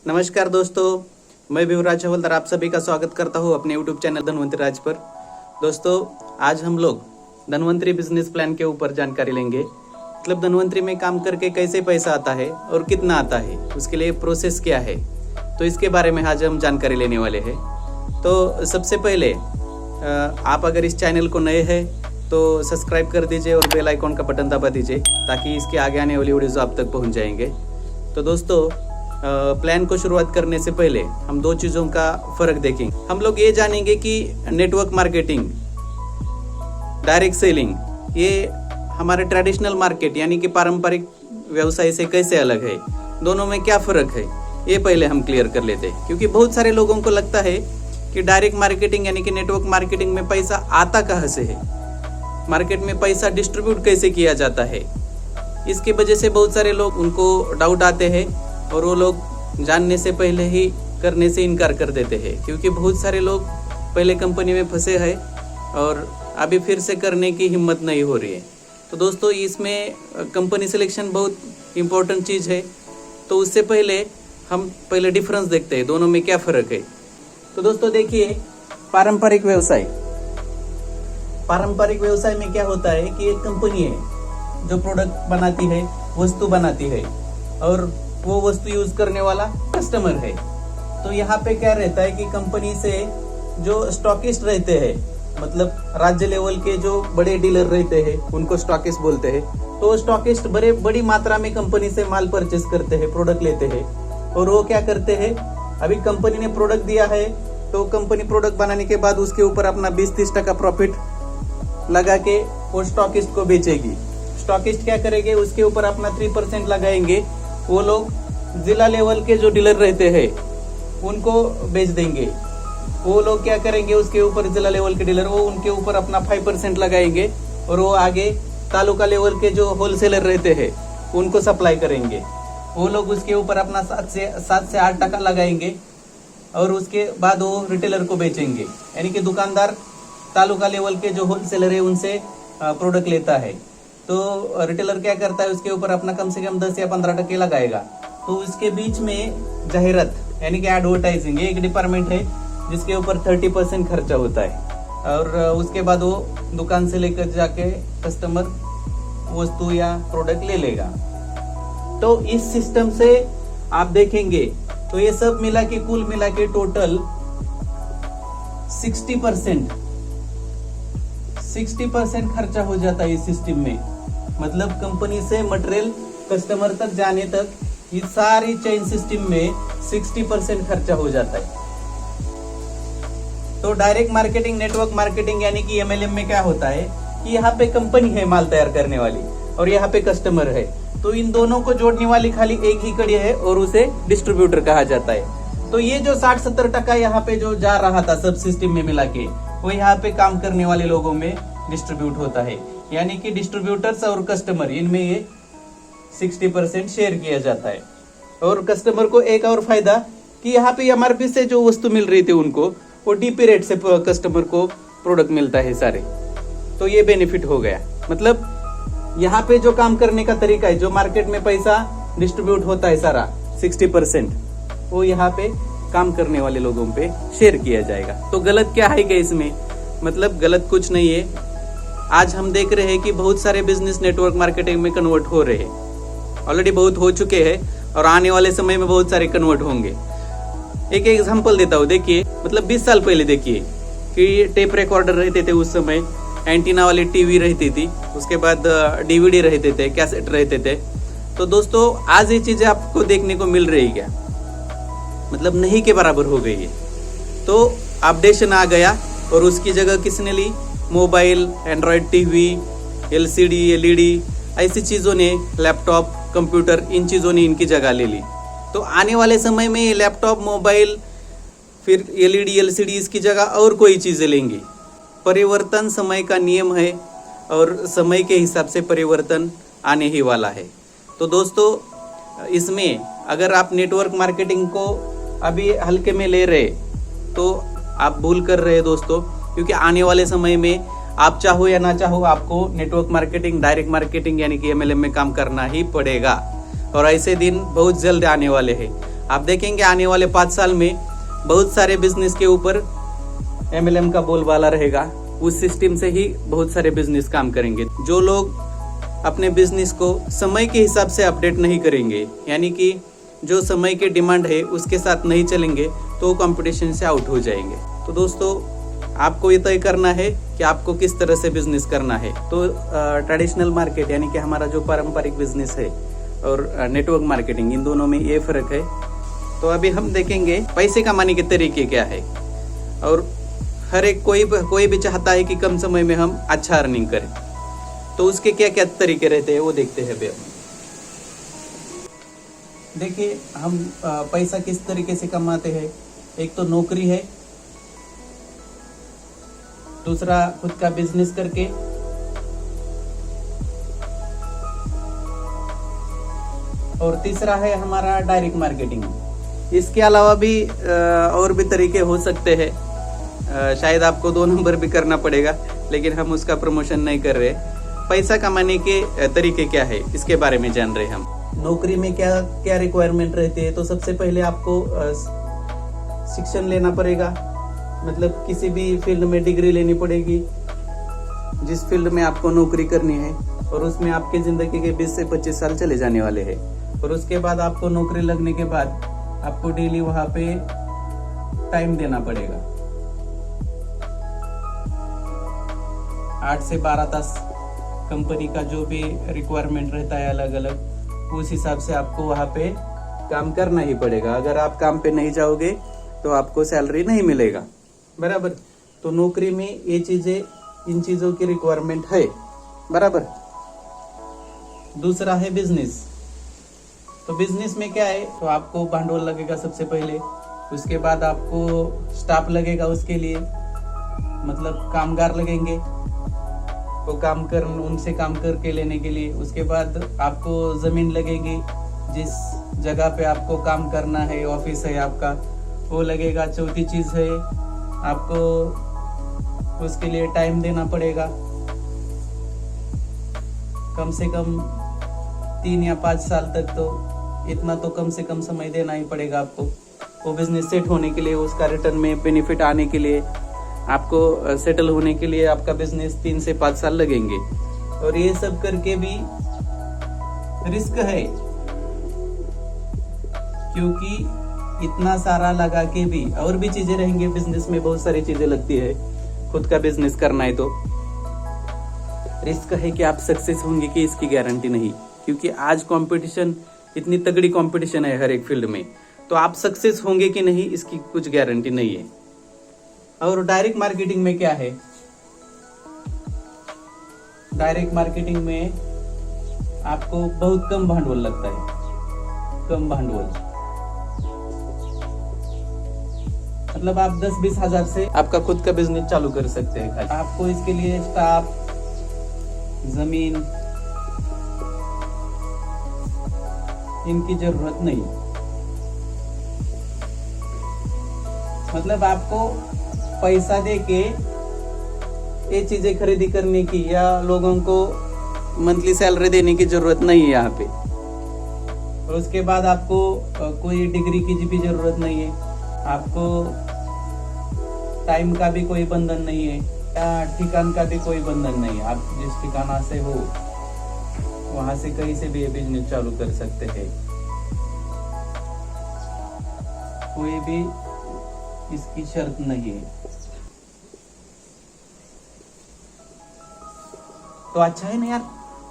नमस्कार दोस्तों, मैं विवराज हवलदार आप सभी का स्वागत करता हूँ अपने यूट्यूब चैनल धनवंतरी राज पर। दोस्तों, आज हम लोग धनवंतरी बिजनेस प्लान के ऊपर जानकारी लेंगे। मतलब धनवंतरी में काम करके कैसे पैसा आता है और कितना आता है, उसके लिए प्रोसेस क्या है, तो इसके बारे में आज हम जानकारी लेने वाले हैं। तो सबसे पहले आप अगर इस चैनल को नए हैं तो सब्सक्राइब कर दीजिए और बेल आइकॉन का बटन दबा दीजिए ताकि इसके आगे आने वाली वीडियोज़ आप तक पहुंच जाएंगे। तो दोस्तों, प्लान को शुरुआत करने से पहले हम दो चीज़ों का फ़र्क देखेंगे। हम लोग ये जानेंगे कि नेटवर्क मार्केटिंग, डायरेक्ट सेलिंग, ये हमारे ट्रेडिशनल मार्केट यानी कि पारंपरिक व्यवसाय से कैसे अलग है, दोनों में क्या फ़र्क है, ये पहले हम क्लियर कर लेते हैं। क्योंकि बहुत सारे लोगों को लगता है कि डायरेक्ट मार्केटिंग यानी कि नेटवर्क मार्केटिंग में पैसा आता कहाँ से है, मार्केट में पैसा डिस्ट्रीब्यूट कैसे किया जाता है। इसकी वजह से बहुत सारे लोग उनको डाउट आते हैं और वो लोग जानने से पहले ही करने से इनकार कर देते हैं। क्योंकि बहुत सारे लोग पहले कंपनी में फंसे हैं और अभी फिर से करने की हिम्मत नहीं हो रही है। तो दोस्तों, इसमें कंपनी सिलेक्शन बहुत इम्पोर्टेंट चीज़ है। तो उससे पहले हम पहले डिफरेंस देखते हैं, दोनों में क्या फ़र्क है। तो दोस्तों देखिए, पारंपरिक व्यवसाय में क्या होता है कि एक कंपनी है जो प्रोडक्ट बनाती है, वस्तु बनाती है, और वो वस्तु यूज करने वाला कस्टमर है। तो यहाँ पे क्या रहता है कि कंपनी से जो स्टॉकिस्ट रहते हैं, मतलब राज्य लेवल के जो बड़े डीलर रहते हैं उनको स्टॉकिस्ट बोलते हैं। तो स्टॉकिस्ट बड़ी मात्रा में कंपनी से माल परचेस करते हैं, प्रोडक्ट लेते हैं। और वो क्या करते हैं, अभी कंपनी ने प्रोडक्ट दिया है तो कंपनी प्रोडक्ट बनाने के बाद उसके ऊपर अपना 20-30% प्रॉफिट लगा के वो स्टॉकिस्ट को बेचेगी। स्टॉकिस्ट क्या करेंगे, उसके ऊपर अपना 3% लगाएंगे। वो लोग जिला लेवल के जो डीलर रहते हैं उनको बेच देंगे। वो लोग क्या करेंगे, उसके ऊपर जिला लेवल के डीलर वो उनके ऊपर अपना 5% लगाएंगे और वो आगे तालुका लेवल के जो होलसेलर रहते हैं उनको सप्लाई करेंगे। वो लोग उसके ऊपर अपना 7 से 8% लगाएंगे और उसके बाद वो रिटेलर को बेचेंगे। यानी कि दुकानदार तालुका लेवल के जो होलसेलर है उनसे प्रोडक्ट लेता है। तो रिटेलर क्या करता है, उसके ऊपर अपना कम से कम 10 या 15% लगाएगा। तो उसके बीच में जाहिरात यानी कि एडवर्टाइजिंग, एक डिपार्टमेंट है जिसके ऊपर 30% खर्चा होता है। और उसके बाद वो दुकान से लेकर जाके कस्टमर वस्तु या प्रोडक्ट ले लेगा। तो इस सिस्टम से आप देखेंगे तो ये सब मिला के कुल मिला के टोटल 60% खर्चा हो जाता है इस सिस्टम में। मतलब कंपनी से मटेरियल कस्टमर तक जाने तक ये सारी चेन सिस्टम में 60% खर्चा हो जाता है। तो डायरेक्ट मार्केटिंग, नेटवर्क मार्केटिंग यानी कि MLM में क्या होता है कि यहाँ पे कंपनी है माल तैयार करने वाली और यहाँ पे कस्टमर है। तो इन दोनों को जोड़ने वाली खाली एक ही कड़ी है और उसे डिस्ट्रीब्यूटर कहा जाता है। तो ये जो 60-70% यहाँ पे जो जा रहा था सब सिस्टम में मिला के, वो यहाँ पे काम करने वाले लोगों में डिस्ट्रीब्यूट होता है। यानी कि डिस्ट्रीब्यूटर्स और कस्टमर, इनमें ये 60% शेयर किया जाता है। और कस्टमर को एक और फायदा कि यहाँ पे MRP से जो वस्तु मिल रही थी उनको, वो DP रेट से कस्टमर को प्रोडक्ट मिलता है सारे। तो ये बेनिफिट हो गया। मतलब यहाँ पे जो काम करने का तरीका है, जो मार्केट में पैसा डिस्ट्रीब्यूट होता है सारा 60%, वो यहाँ पे काम करने वाले लोगों पे शेयर किया जाएगा। तो गलत क्या है क्या इसमें? मतलब गलत कुछ नहीं है। आज हम देख रहे हैं कि बहुत सारे बिजनेस नेटवर्क मार्केटिंग में कन्वर्ट हो रहे हैं, ऑलरेडी बहुत हो चुके हैं और आने वाले समय में बहुत सारे कन्वर्ट होंगे। एक एग्जांपल देता हूँ। देखिए, मतलब 20 साल पहले देखिए कि टेप रिकॉर्डर रहते थे उस समय, एंटीना वाली टीवी रहती थी, उसके बाद DVD रहते थे, कैसेट रहते थे। तो दोस्तों, आज ये चीजें आपको देखने को मिल रही क्या? मतलब नहीं के बराबर हो गई है। तो अपडेशन आ गया और उसकी जगह किसने ली? Mobile, Android TV, LCD, LED, ऐसी चीज़ों ने, लैपटॉप, कंप्यूटर, इन चीज़ों ने इनकी जगह ले ली। तो आने वाले समय में ये लैपटॉप, मोबाइल, फिर LED, LCD इसकी जगह और कोई चीज़ें लेंगी। परिवर्तन समय का नियम है और समय के हिसाब से परिवर्तन आने ही वाला है। तो दोस्तों, इसमें अगर आप नेटवर्क मार्केटिंग को अभी हल्के में ले रहे तो आप भूल कर रहे हैं दोस्तों। क्योंकि आने वाले समय में आप चाहो या ना चाहो आपको नेटवर्क मार्केटिंग, डायरेक्ट मार्केटिंग यानी कि MLM में काम करना ही पड़ेगा। और ऐसे दिन बहुत जल्द आने वाले हैं। आप देखेंगे आने वाले 5 साल में बहुत सारे बिजनेस के ऊपर MLM का बोलबाला रहेगा। उस सिस्टम से ही बहुत सारे बिजनेस काम करेंगे। जो लोग अपने बिजनेस को समय के हिसाब से अपडेट नहीं करेंगे, यानी कि जो समय की डिमांड है उसके साथ नहीं चलेंगे, तो कंपटीशन से आउट हो जाएंगे। तो दोस्तों, आपको ये तय करना है कि आपको किस तरह से बिजनेस करना है। तो ट्रेडिशनल मार्केट यानी कि हमारा जो पारंपरिक बिजनेस है और नेटवर्क मार्केटिंग, इन दोनों में ये फर्क है। तो अभी हम देखेंगे पैसे कमाने के तरीके क्या है, और हर एक कोई भी चाहता है कि कम समय में हम अच्छा अर्निंग करें, तो उसके क्या क्या तरीके रहते हैं वो देखते हैं। भैया देखिए, हम पैसा किस तरीके से कमाते हैं। एक तो नौकरी है, दूसरा खुद का बिजनेस करके, और तीसरा है हमारा डायरेक्ट मार्केटिंग। इसके अलावा भी और भी तरीके हो सकते हैं, शायद आपको 2 नंबर भी करना पड़ेगा, लेकिन हम उसका प्रमोशन नहीं कर रहे। पैसा कमाने के तरीके क्या है इसके बारे में जान रहे हम। नौकरी में क्या क्या रिक्वायरमेंट रहती है। तो सबसे पहले आपको शिक्षण लेना पड़ेगा, मतलब किसी भी फील्ड में डिग्री लेनी पड़ेगी जिस फील्ड में आपको नौकरी करनी है, और उसमें आपके जिंदगी के 20 से 25 साल चले जाने वाले हैं। और उसके बाद आपको नौकरी लगने के बाद आपको डेली वहां पे टाइम देना पड़ेगा, 8 से 12 तास। कंपनी का जो भी रिक्वायरमेंट रहता है अलग अलग, उस हिसाब से आपको वहां पे काम करना ही पड़ेगा। अगर आप काम पे नहीं जाओगे तो आपको सैलरी नहीं मिलेगा, बराबर। तो नौकरी में ये चीजें, इन चीजों की रिक्वायरमेंट है, बराबर। दूसरा है बिजनेस। तो बिजनेस में क्या है, तो आपको भांडवल लगेगा सबसे पहले, उसके बाद आपको स्टाफ लगेगा उसके लिए, मतलब कामगार लगेंगे, तो उनसे काम करके लेने के लिए। उसके बाद आपको जमीन लगेगी, जिस जगह पे आपको काम करना है, ऑफिस है आपका, वो लगेगा। चौथी चीज है, आपको उसके लिए टाइम देना पड़ेगा, कम से कम 3 या 5 साल तक। तो इतना तो कम से कम समय देना ही पड़ेगा आपको, वो बिजनेस सेट होने के लिए, उसका रिटर्न में बेनिफिट आने के लिए, आपको सेटल होने के लिए आपका बिजनेस 3 से 5 साल लगेंगे। और ये सब करके भी रिस्क है, क्योंकि इतना सारा लगा के भी और भी चीजें रहेंगी। बिजनेस में बहुत सारी चीजें लगती है, खुद का बिजनेस करना है तो रिस्क है कि आप सक्सेस होंगे कि इसकी गारंटी नहीं, क्योंकि आज कंपटीशन, इतनी तगड़ी कंपटीशन है हर एक फील्ड में। तो आप सक्सेस होंगे कि नहीं इसकी कुछ गारंटी नहीं है। और डायरेक्ट मार्केटिंग में क्या है, डायरेक्ट मार्केटिंग में आपको बहुत कम भांडवल लगता है, कम भांडवल, मतलब आप 10-20 हजार से आपका खुद का बिजनेस चालू कर सकते हैं। आपको इसके लिए स्टाफ, जमीन, इनकी जरूरत नहीं। मतलब आपको पैसा दे के ये चीजें खरीदी करने की या लोगों को मंथली सैलरी देने की जरूरत नहीं है यहाँ पे। और उसके बाद आपको कोई डिग्री की भी जरूरत नहीं है, आपको टाइम का भी कोई बंधन नहीं है, या ठिकान का भी कोई बंधन नहीं है। आप जिस ठिकाना से हो वहां से कहीं से भी ये बिजनेस चालू कर सकते हैं, कोई भी इसकी शर्त नहीं है। तो अच्छा है ना यार,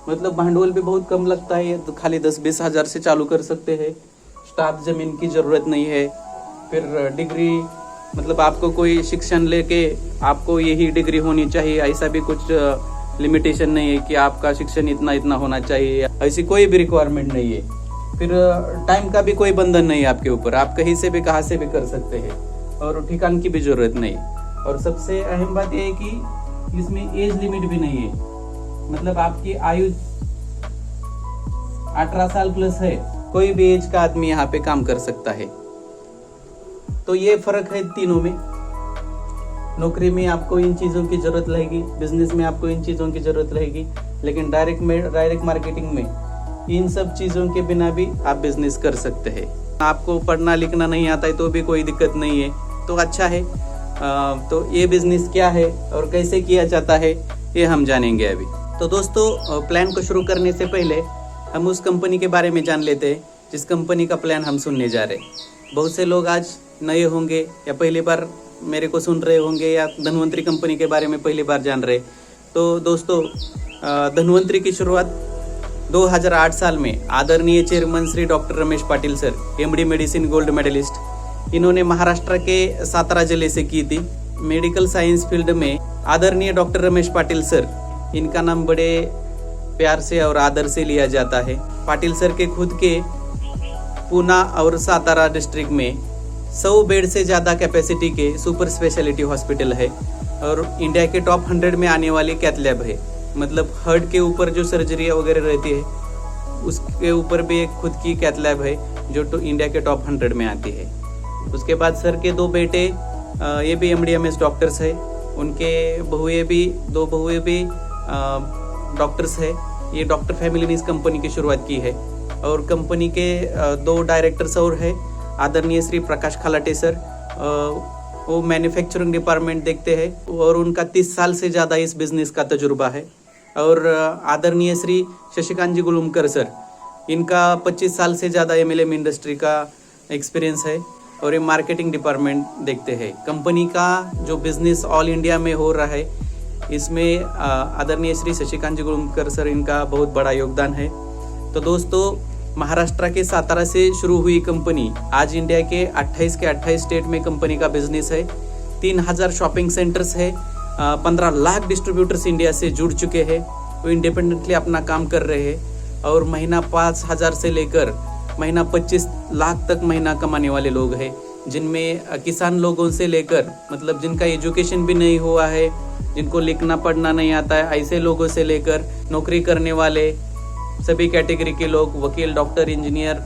मतलब भांडवल भी बहुत कम लगता है, तो खाली 10-20 हजार से चालू कर सकते हैं। स्टाफ, जमीन की जरूरत नहीं है। फिर डिग्री, मतलब आपको कोई शिक्षण लेके आपको यही डिग्री होनी चाहिए, ऐसा भी कुछ लिमिटेशन नहीं है कि आपका शिक्षण इतना इतना होना चाहिए, ऐसी कोई भी रिक्वायरमेंट नहीं है। फिर टाइम का भी कोई बंधन नहीं है आपके ऊपर, आप कहीं से भी कहाँ से भी कर सकते हैं, और ठिकान की भी जरूरत नहीं। और सबसे अहम बात यह है कि इसमें एज लिमिट भी नहीं है, मतलब आपकी आयु 18 साल प्लस है, कोई भी एज का आदमी यहाँ पे काम कर सकता है। तो ये फर्क है तीनों में। नौकरी में आपको इन चीजों की जरूरत रहेगी, बिजनेस में आपको इन चीजों की जरूरत रहेगी, लेकिन डायरेक्ट मार्केटिंग में इन सब चीजों के बिना भी आप बिजनेस कर सकते हैं। आपको पढ़ना लिखना नहीं आता है तो भी कोई दिक्कत नहीं है, तो अच्छा है। तो ये बिजनेस क्या है और कैसे किया जाता है ये हम जानेंगे अभी। तो दोस्तों, प्लान को शुरू करने से पहले हम उस कंपनी के बारे में जान लेते हैं जिस कंपनी का प्लान हम सुनने जा रहे हैं। बहुत से लोग आज नए होंगे या पहली बार मेरे को सुन रहे होंगे या धन्वंतरी कंपनी के बारे में पहली बार जान रहे। तो दोस्तों, धन्वंतरी की शुरुआत 2008 साल में आदरणीय chairman Shri doctor Ramesh Patil sir, MD medicine gold medalist, इन्होंने महाराष्ट्र के सातारा जिले से की थी। मेडिकल साइंस फील्ड में आदरणीय डॉक्टर रमेश पाटिल सर, इनका नाम बड़े प्यार से और आदर से लिया जाता है। पाटिल सर के खुद के पूना और सातारा डिस्ट्रिक्ट में 100 बेड से ज़्यादा कैपेसिटी के सुपर स्पेशलिटी हॉस्पिटल है और इंडिया के टॉप 100 में आने वाली कैथ लैब है। मतलब हार्ट के ऊपर जो सर्जरी वगैरह रहती है उसके ऊपर भी एक खुद की कैथ लैब है जो तो इंडिया के टॉप 100 में आती है। उसके बाद सर के 2 बेटे ये भी MD/MS डॉक्टर्स है, उनके दो बहुएं भी डॉक्टर्स है। ये डॉक्टर फैमिली ने इस कंपनी की शुरुआत की है और कंपनी के 2 डायरेक्टर्स और है, आदरणीय श्री प्रकाश खलाटे सर, वो मैन्युफैक्चरिंग डिपार्टमेंट देखते हैं और उनका 30 साल से ज़्यादा इस बिजनेस का तजुर्बा है। और आदरणीय श्री शशिकांत जी गुलुमकर सर, इनका 25 साल से ज़्यादा MLM इंडस्ट्री का एक्सपीरियंस है और ये मार्केटिंग डिपार्टमेंट देखते हैं। कंपनी का जो बिजनेस ऑल इंडिया में हो रहा है इसमें आदरणीय श्री शशिकांत जी गुलुमकर सर, इनका बहुत बड़ा योगदान है। तो दोस्तों, महाराष्ट्र के सातारा से शुरू हुई कंपनी आज इंडिया के 28 स्टेट में कंपनी का बिजनेस है। 3000 शॉपिंग सेंटर्स है, 15 लाख डिस्ट्रीब्यूटर्स इंडिया से जुड़ चुके हैं, वो इंडिपेंडेंटली अपना काम कर रहे हैं और महीना 5000 से लेकर महीना 25 लाख तक महीना कमाने वाले लोग हैं, जिनमें किसान लोगों से लेकर मतलब जिनका एजुकेशन भी नहीं हुआ है, जिनको लिखना पढ़ना नहीं आता है, ऐसे लोगों से लेकर नौकरी करने वाले सभी कैटेगरी के लोग, वकील, डॉक्टर, इंजीनियर,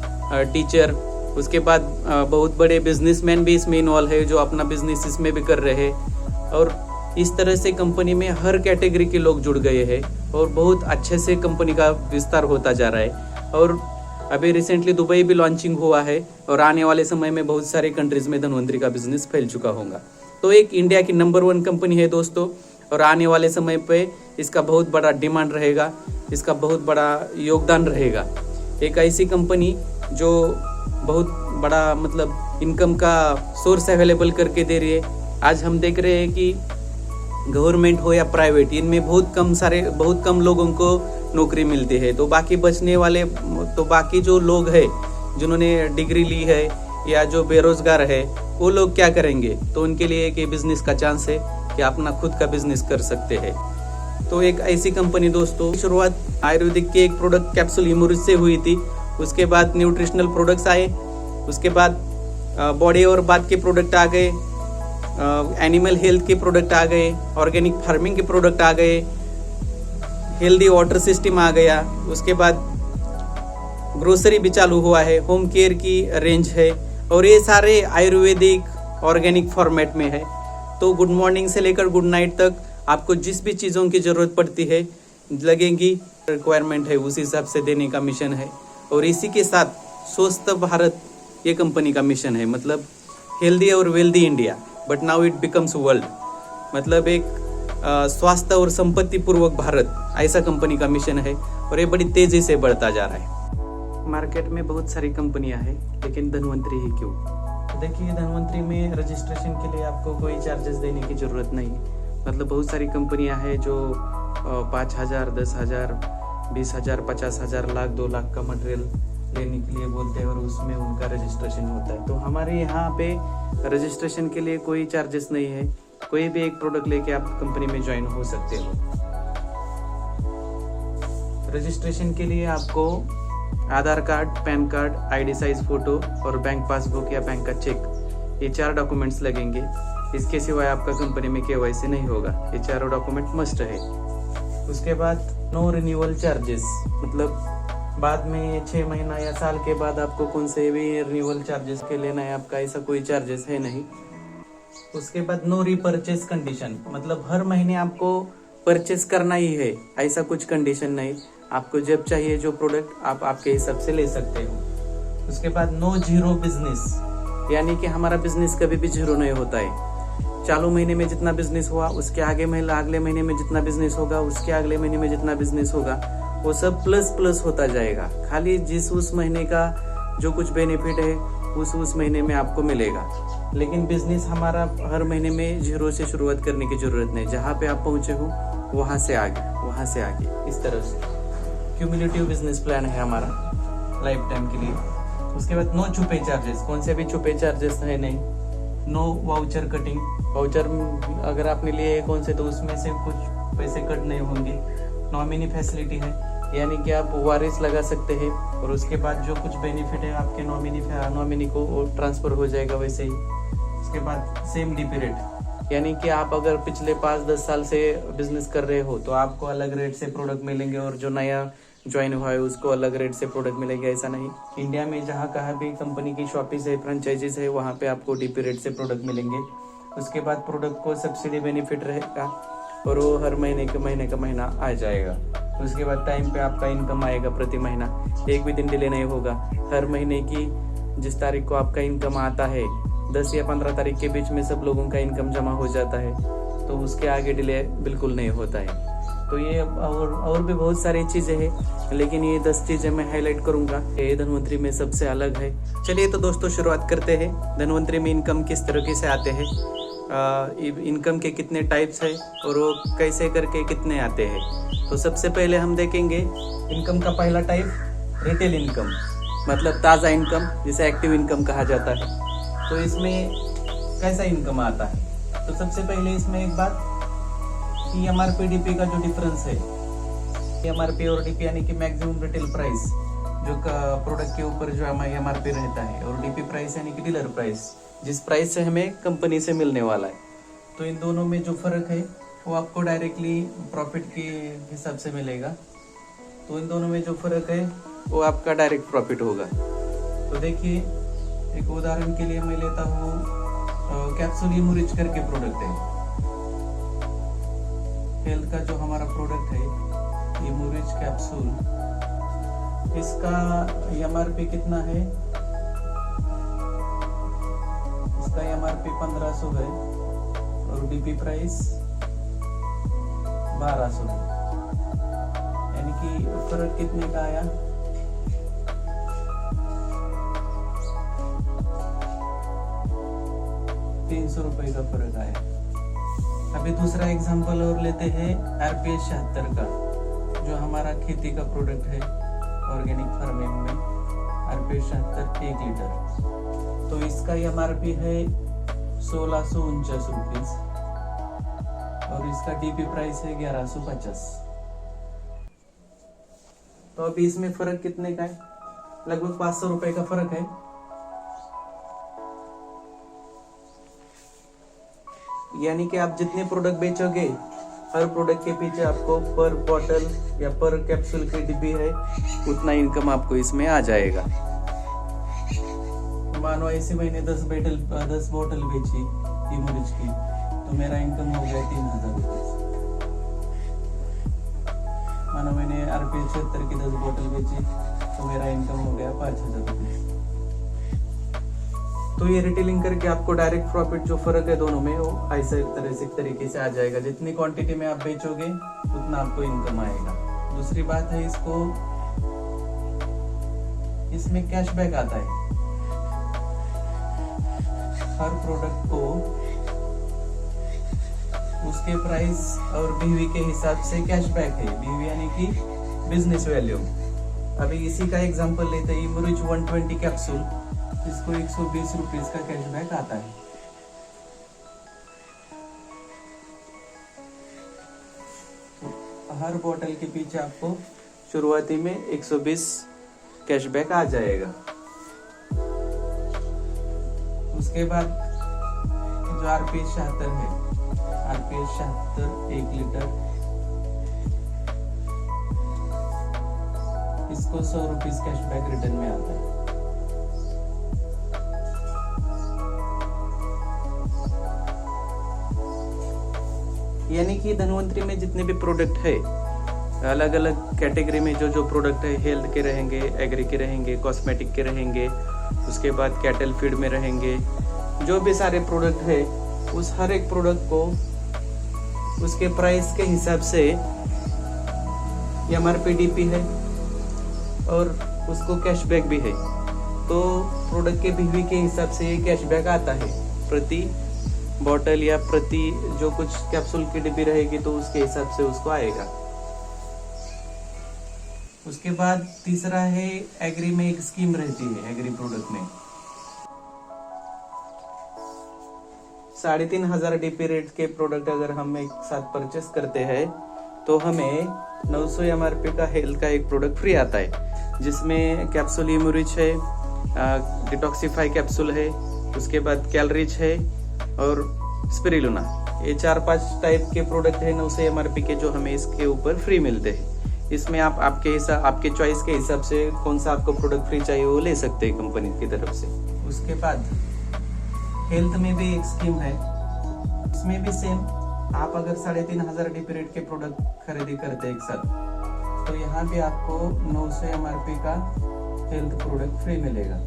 टीचर। उसके बाद बहुत बड़े बिजनेसमैन भी इसमें इन्वॉल्व है जो अपना बिजनेस इसमें भी कर रहे हैं और इस तरह से कंपनी में हर कैटेगरी के लोग जुड़ गए हैं और बहुत अच्छे से कंपनी का विस्तार होता जा रहा है। और अभी रिसेंटली दुबई भी लॉन्चिंग हुआ है और आने वाले समय में बहुत सारे कंट्रीज में धन्वंतरी का बिजनेस फैल चुका होगा। तो एक इंडिया की नंबर 1 कंपनी है दोस्तों और आने वाले समय पे इसका बहुत बड़ा डिमांड रहेगा, इसका बहुत बड़ा योगदान रहेगा। एक ऐसी कंपनी जो बहुत बड़ा मतलब इनकम का सोर्स अवेलेबल करके दे रही है। आज हम देख रहे हैं कि गवर्नमेंट हो या प्राइवेट, इनमें बहुत कम लोगों को नौकरी मिलती है। तो बाकी बचने वाले, तो बाकी जो लोग हैं जिन्होंने डिग्री ली है या जो बेरोजगार है, वो लोग क्या करेंगे? तो उनके लिए एक बिजनेस का चांस है कि अपना खुद का बिजनेस कर सकते हैं। तो एक ऐसी कंपनी दोस्तों, शुरुआत आयुर्वेदिक के एक प्रोडक्ट कैप्सूल हिमोरिज से हुई थी, उसके बाद न्यूट्रिशनल प्रोडक्ट्स आए, उसके बाद बॉडी और बाथ के प्रोडक्ट आ गए, एनिमल हेल्थ के प्रोडक्ट आ गए, ऑर्गेनिक फार्मिंग के प्रोडक्ट आ गए, हेल्दी वाटर सिस्टम आ गया, उसके बाद ग्रोसरी भी चालू हुआ है, होम केयर की रेंज है और ये सारे आयुर्वेदिक ऑर्गेनिक फॉर्मेट में है। तो गुड मॉर्निंग से लेकर गुड नाइट तक आपको जिस भी चीज़ों की ज़रूरत पड़ती है लगेंगी, रिक्वायरमेंट है उस हिसाब से देने का मिशन है। और इसी के साथ स्वस्थ भारत ये कंपनी का मिशन है, मतलब हेल्दी और wealthy India, but now it becomes world, मतलब एक स्वास्थ्य और संपत्ति पूर्वक भारत, ऐसा कंपनी का मिशन है और ये बड़ी तेजी से बढ़ता जा रहा है। मार्केट में बहुत सारी कंपनियां हैं, लेकिन धन्वंतरी ही क्यों? देखिए, धन्वंतरी में रजिस्ट्रेशन के लिए आपको कोई चार्जेस देने की ज़रूरत नहीं है। मतलब बहुत सारी कंपनियां हैं जो 5,000, 10,000, 20,000, 50,000, लाख, 2 लाख का मटेरियल लेने के लिए बोलते हैं और उसमें उनका रजिस्ट्रेशन होता है। तो हमारे यहाँ पे रजिस्ट्रेशन के लिए कोई चार्जेस नहीं है, कोई भी एक प्रोडक्ट लेके आप कंपनी में ज्वाइन हो सकते हो। रजिस्ट्रेशन के लिए आपको Aadhaar card, PAN card, ID size photo और बैंक पासबुक या बैंक का चेक, ये 4 डॉक्यूमेंट्स लगेंगे। इसके सिवाय आपका कंपनी में KYC नहीं होगा, ये 4 डॉक्यूमेंट मस्ट है। उसके बाद नो रिन्यूअल चार्जेस, मतलब बाद में 6 महीना या साल के बाद आपको कौन से भी रिन्यूअल चार्जेस के लेना है, आपका ऐसा कोई चार्जेस है नहीं। उसके बाद नो रीपरचेस कंडीशन, मतलब हर महीने आपको परचेस करना ही है, ऐसा कुछ कंडीशन नहीं। आपको जब चाहिए जो प्रोडक्ट आप आपके हिसाब से ले सकते हो। उसके बाद नो जीरो बिजनेस, यानी कि हमारा बिजनेस कभी भी जीरो नहीं होता है। चालू महीने में जितना बिजनेस हुआ, उसके अगले महीने में जितना बिजनेस होगा, उसके अगले महीने में जितना बिजनेस होगा, वो सब प्लस प्लस होता जाएगा। खाली जिस उस महीने का जो कुछ बेनिफिट है उस महीने में आपको मिलेगा। लेकिन बिजनेस हमारा हर महीने में जीरो से शुरुआत करने की जरूरत नहीं। जहाँ पे आप पहुंचे हो वहाँ से आगे इस तरह से क्यूमुलेटिव बिजनेस प्लान है हमारा लाइफ टाइम के लिए। उसके बाद नो छुपे चार्जेस, कौन से भी छुपे चार्जेस है नहीं। नो वाउचर कटिंग, वाउचर अगर आपने लिए कौन से तो उसमें से कुछ पैसे कट नहीं होंगे। नॉमिनी फैसिलिटी है, यानी कि आप वारिस लगा सकते हैं और उसके बाद जो कुछ बेनिफिट है आपके नॉमिनी को वो ट्रांसफर हो जाएगा वैसे ही। उसके बाद सेम डीपी रेट, यानी कि आप अगर पिछले 5-10 साल से बिजनेस कर रहे हो तो आपको अलग रेट से प्रोडक्ट मिलेंगे और जो नया ज्वाइन हुआ है उसको अलग रेट से प्रोडक्ट मिलेगा, ऐसा नहीं। इंडिया में जहाँ कहाँ भी कंपनी की शॉपिस है, फ्रेंचाइजीज है, वहाँ पे आपको डीपी रेट से प्रोडक्ट मिलेंगे। उसके बाद प्रोडक्ट को सब्सिडी बेनिफिट रहेगा और वो हर महीने का महीना आ जाएगा। उसके बाद टाइम पे आपका इनकम आएगा प्रति महीना, एक भी दिन डिले नहीं होगा। हर महीने की जिस तारीख को आपका इनकम आता है 10 या 15 तारीख के बीच में सब लोगों का इनकम जमा हो जाता है, तो उसके आगे डिले बिल्कुल नहीं होता है। तो ये और भी बहुत सारी चीज़ें हैं, लेकिन ये 10 चीज़ें मैं हाईलाइट करूँगा। ये धनवंतरी में सबसे अलग है। चलिए तो दोस्तों शुरुआत करते हैं। धनवंतरी में इनकम किस तरीके से आते हैं, इनकम के कितने टाइप्स है और वो कैसे करके कितने आते हैं। तो सबसे पहले हम देखेंगे इनकम का पहला टाइप रिटेल इनकम, मतलब ताज़ा इनकम, जिसे एक्टिव इनकम कहा जाता है। तो इसमें कैसा इनकम आता है, तो सबसे पहले इसमें एक बात कि एमआरपी डीपी का जो डिफरेंस है, एमआरपी और डीपी यानी कि मैक्सिमम रिटेल प्राइस, जो प्रोडक्ट के ऊपर जो एमआरपी रहता है, और डीपी प्राइस यानी कि डीलर प्राइस, जिस प्राइस से हमें कंपनी से मिलने वाला है। तो इन दोनों में जो फर्क है वो आपको डायरेक्टली प्रॉफिट के हिसाब से मिलेगा। तो इन दोनों में जो फर्क है वो आपका डायरेक्ट प्रॉफिट होगा। तो देखिए, एक उदाहरण के लिए मैं लेता हूँ कैप्सूल इमुरिच करके प्रोडक्ट है, हेल्थ का जो हमारा प्रोडक्ट है इमुरिच कैप्सूल, इसका एमआरपी कितना है, इसका एमआरपी 1500 है और डीपी प्राइस 1200 है, यानी कि फर्क कितने का आया, 300 रुपए का फर्क आया। अभी दूसरा एग्जांपल और लेते हैं RPS 76 का, जो हमारा खेती का प्रोडक्ट है ऑर्गेनिक फार्मिंग में, RPS 76 1 लीटर। तो इसका एमआरपी है 1649 रुपीज और इसका डीपी प्राइस है 1150। तो अभी इसमें फर्क कितने का है, लगभग 500 रुपए का फर्क है। यानी कि आप जितने प्रोडक्ट बेचोगे, हर प्रोडक्ट के पीछे आपको पर बॉटल या पर कैप्सूल की डिब्बी है उतना इनकम आपको इसमें आ जाएगा। मानो ऐसे मैंने 10 बोतल बेची इमुरिच की, तो मेरा इनकम हो गया 3000 रुपये। मानो मैंने RPS 76 की 10 बोतल बेची, तो मेरा इनकम हो गया 5000 रुपये। तो ये रिटेलिंग करके आपको डायरेक्ट प्रॉफिट जो फर्क है दोनों में, वो ऐसे तरीके से आ जाएगा। जितनी क्वांटिटी में आप बेचोगे उतना आपको इनकम आएगा। दूसरी बात है, इसमें कैशबैक आता है। हर प्रोडक्ट को उसके प्राइस और बीवी के हिसाब से कैशबैक है। बीवी यानी कि बिजनेस वैल्यू। अभी इसी का एग्जांपल लेते हैं, इमुरिच 120 कैप्सूल, इसको 120 रुपीज का कैशबैक आता है। हर बोतल के पीछे आपको शुरुआती में 120 कैशबैक आ जाएगा। उसके बाद जो RPS 76 है, RPS 76 1 लीटर, इसको 100 रुपीज कैशबैक रिटर्न में आता है। यानी कि धनवंतरी में जितने भी प्रोडक्ट है, अलग अलग कैटेगरी में जो जो प्रोडक्ट है, हेल्थ के रहेंगे, एग्री के रहेंगे, कॉस्मेटिक के रहेंगे, उसके बाद कैटल फीड में रहेंगे, जो भी सारे प्रोडक्ट है उस हर एक प्रोडक्ट को उसके प्राइस के हिसाब से MRP DP है और उसको कैशबैक भी है। तो प्रोडक्ट के बीवी के हिसाब से ये कैशबैक आता है प्रति बॉटल या प्रति जो कुछ कैप्सूल की डिब्बी रहेगी तो उसके हिसाब से उसको आएगा। उसके बाद तीसरा है एग्री में एक स्कीम रहती है एग्री प्रोडक्ट में 3,500 DP रेट के प्रोडक्ट अगर हम एक साथ परचेस करते हैं तो हमें 900 MRP का हेल्थ का एक प्रोडक्ट फ्री आता है, जिसमें कैप्सूल इम्यूरिच है, डिटॉक्सिफाई कैप्सूल है, उसके बाद कैलरिच है और स्पिरुलिना। ये 4-5 टाइप के प्रोडक्ट है 900 MRP के जो हमें इसके ऊपर फ्री मिलते हैं। इसमें आप आपके चॉइस के हिसाब से कौन सा आपको प्रोडक्ट फ्री चाहिए वो ले सकते हैं कंपनी की तरफ से। उसके बाद हेल्थ में भी एक स्कीम है, इसमें भी सेम आप अगर 3,500 DP रेट के प्रोडक्ट खरीदी करते हैं एक साथ तो यहाँ पे आपको 900 MRP का हेल्थ प्रोडक्ट फ्री मिलेगा।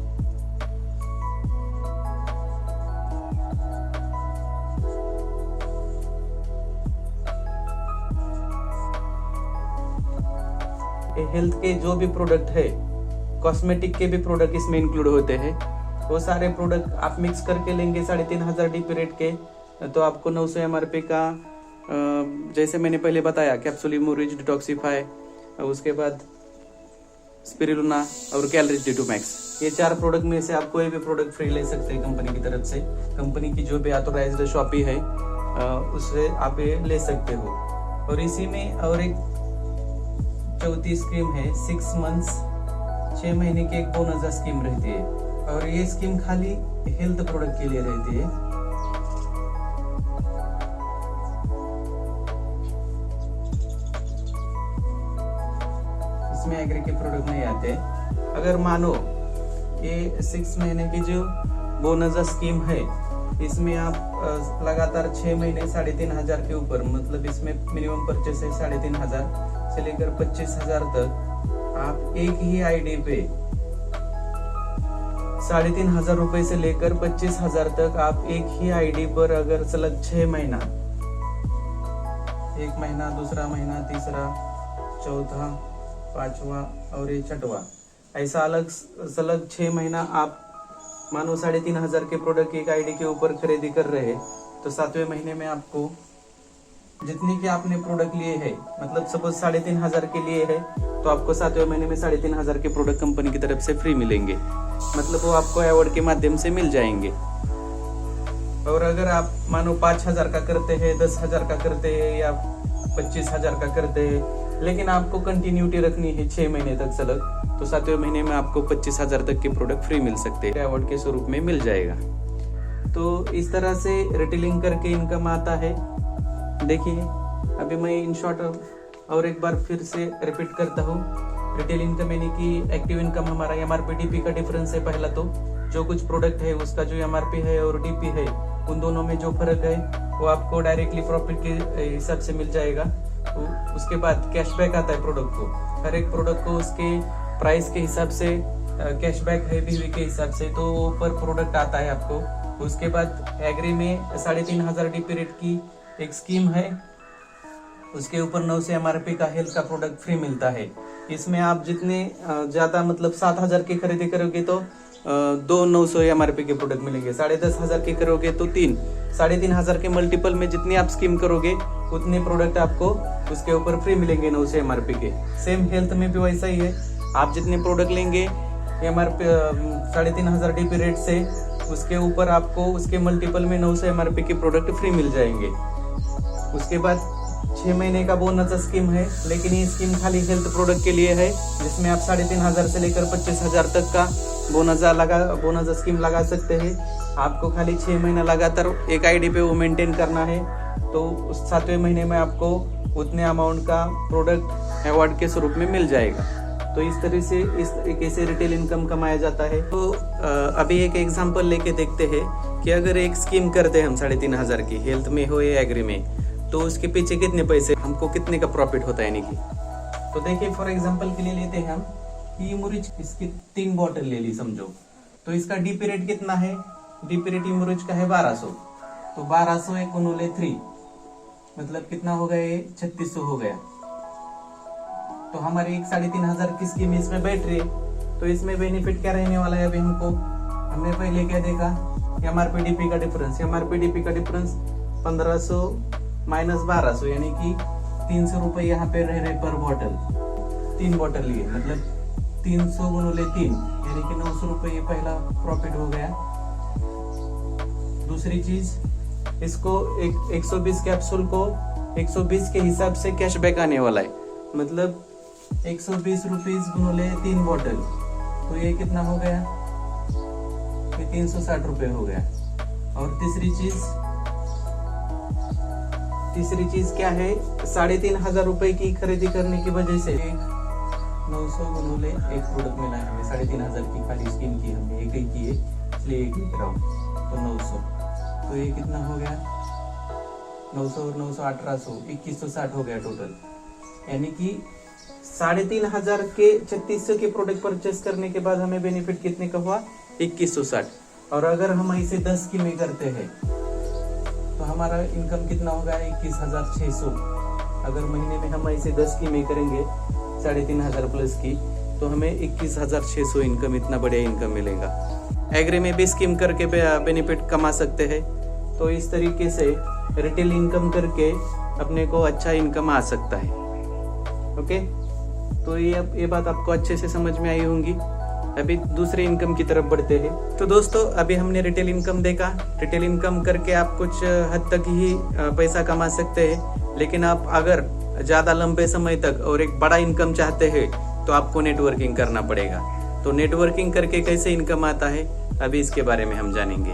हेल्थ के जो भी प्रोडक्ट है, कॉस्मेटिक के भी प्रोडक्ट इसमें इंक्लूड होते हैं। वो सारे प्रोडक्ट आप मिक्स करके लेंगे 3,500 DP रेट के तो आपको 900 MRP का जैसे मैंने पहले बताया कैप्सूल इम्यूरिच, डिटॉक्सिफाई, उसके बाद स्पिरुलिना और कैलरिच D2 मैक्स, ये 4 प्रोडक्ट में से आप कोई भी प्रोडक्ट फ्री ले सकते हैं कंपनी की तरफ से। कंपनी की जो भी ऑथोराइज्ड शॉपी है उससे आप ये ले सकते हो। और इसी में और एक चौथी स्कीम है 6 मंथ्स 6 महीने की एक बोनस स्कीम रहती है और ये स्कीम खाली हेल्थ प्रोडक्ट के लिए रहती है। इसमें एग्री के प्रोडक्ट नहीं आते। अगर मानो ये 6 महीने की जो बोनस स्कीम है इसमें आप लगातार 6 महीने 3,500 के ऊपर, मतलब इसमें मिनिमम परचेस है 3,500 से लेकर 25,000 तक, आप एक ही आईडी पे 3,500 रुपए से लेकर 25,000 तक आप एक ही आईडी पर अगर सलग 6 महीना, 1 महीना, दूसरा महीना, तीसरा, चौथा, 5वां और ये 6वां, ऐसा अलग सलग 6 महीना आप मानो 3,500 के प्रोडक्ट एक आईडी के ऊपर खरीदी कर रहे हैं तो 7वें महीने में आपको जितने के आपने प्रोडक्ट लिए है, मतलब सपोज 3,500 के लिए है तो आपको 7वें महीने में 3,500 के प्रोडक्ट कंपनी की तरफ से फ्री मिलेंगे, मतलब वो आपको अवार्ड के माध्यम से मिल जाएंगे। और अगर आप मानो 5,000 का करते हैं, 10,000 का करते हैं या 25,000 का करते हैं, लेकिन आपको कंटिन्यूटी रखनी है 6 महीने तक सलग, तो 7वें महीने में आपको 25,000 तक के प्रोडक्ट फ्री मिल सकते हैं, अवार्ड के स्वरूप में मिल जाएगा। तो इस तरह से रिटेलिंग करके इनकम आता है। देखिए अभी मैं इन शॉर्ट और एक बार फिर से रिपीट करता हूँ। रिटेल इनकम यानी कि एक्टिव इनकम हमारा MRP DP का डिफरेंस है। पहला तो जो कुछ प्रोडक्ट है उसका जो MRP है और DP है उन दोनों में जो फर्क है वो आपको डायरेक्टली प्रॉफिट के हिसाब से मिल जाएगा। उसके बाद कैशबैक आता है प्रोडक्ट को, हर एक प्रोडक्ट को उसके प्राइस के हिसाब से कैशबैक है बीवी के हिसाब से, तो पर प्रोडक्ट आता है आपको। उसके बाद एग्री में 3,500 DP रेट की एक स्कीम है, उसके ऊपर 900 MRP का हेल्थ का प्रोडक्ट फ्री मिलता है। इसमें आप जितने ज्यादा मतलब 7,000 की खरीदी करोगे तो 2 900 MRP के प्रोडक्ट मिलेंगे, 10,500 के करोगे तो 3, 3,500 के मल्टीपल में जितनी आप स्कीम करोगे उतने प्रोडक्ट आपको उसके ऊपर फ्री मिलेंगे 900 MRP के। सेम हेल्थ में भी वैसा ही है, आप जितने प्रोडक्ट लेंगे MRP 3,500 DP रेट से उसके ऊपर आपको उसके मल्टीपल में 900 MRP के प्रोडक्ट फ्री मिल जाएंगे। उसके बाद 6 महीने का बोनस स्कीम है, लेकिन ये स्कीम खाली हेल्थ प्रोडक्ट के लिए है, जिसमें आप 3,500 से लेकर 25,000 तक का बोनस स्कीम लगा सकते हैं। आपको खाली 6 महीना लगातार एक आईडी पे वो मेंटेन करना है, तो उस 7वें महीने में आपको उतने अमाउंट का प्रोडक्ट अवार्ड के स्वरूप में मिल जाएगा। तो इस तरह से इस तरीके से रिटेल इनकम कमाया जाता है। तो अभी एक एग्जांपल लेके देखते हैं कि अगर एक स्कीम करते हैं हम 3,500 की, हेल्थ में हो या एग्री में, तो उसके पीछे कितने पैसे, हमको कितने का प्रॉफिट होता है। यानी कि तो देखिए फॉर एग्जांपल के लिए लेते हैं हम कि इमुरिच इसकी 3 बॉटल ले ली समझो, तो इसका डीपी रेट कितना है, डीपी रेट इमुरिच का है 1200, तो 1200 एक गुणुले 3 मतलब कितना हो गया, ये 3600 हो गया। तो हमारे 3500 की स्कीम इसमें बैठ रही है, तो इसमें बेनिफिट क्या रहने वाला है। अभी हमने पहले क्या देखा, एमआरपीडीपी का डिफरेंस, एमआरपीडीपी का डिफरेंस 1500 माइनस 1200 यानी कि 300 रुपए यहाँ पे रह रहे पर बॉटल, 3 बॉटल लिए मतलब 300 गुणुले 3 यानी कि 900 रुपए ये पहला प्रॉफिट हो गया। दूसरी चीज, इसको 120 कैप्सूल को 120 के हिसाब से कैशबैक आने वाला है, मतलब 120 रुपीज गुणुले 3 बॉटल, तो ये कितना हो गया, ये 360 रुपए हो गया। और तीसरी चीज क्या है, 3500 रुपए की खरीदी करने की वजह से 900 गुणुले एक प्रोडक्ट मिला है हमें, 3500 की खाली स्कीम की हमने एक ही की है, इसलिए एक लिख रहा हूँ, तो 900, तो ये कितना हो गया 900 और 900 1800 2160 हो गया टोटल। यानी कि 3500 के 3600 के प्रोडक्ट परचेस करने के बाद हमें बेनिफिट कितने का हुआ, 2160। और अगर हम ऐसे 10 स्कीमें करते हैं तो हमारा इनकम कितना होगा, 21600। अगर महीने में हम ऐसे 10 स्कीमें करेंगे 3500 प्लस की, तो हमें 21600 इनकम, इतना बढ़िया इनकम मिलेगा। एग्री में भी स्कीम करके बेनिफिट कमा सकते हैं, तो इस तरीके से रिटेल इनकम करके अपने को अच्छा इनकम आ सकता है। ओके, तो ये बात आपको अच्छे से समझ में आई होंगी। अभी दूसरे इनकम की तरफ बढ़ते हैं। तो दोस्तों अभी हमने रिटेल इनकम देखा, रिटेल इनकम करके आप कुछ हद तक ही पैसा कमा सकते हैं, लेकिन आप अगर ज्यादा लंबे समय तक और एक बड़ा इनकम चाहते हैं तो आपको नेटवर्किंग करना पड़ेगा। तो नेटवर्किंग करके कैसे इनकम आता है, अभी इसके बारे में हम जानेंगे।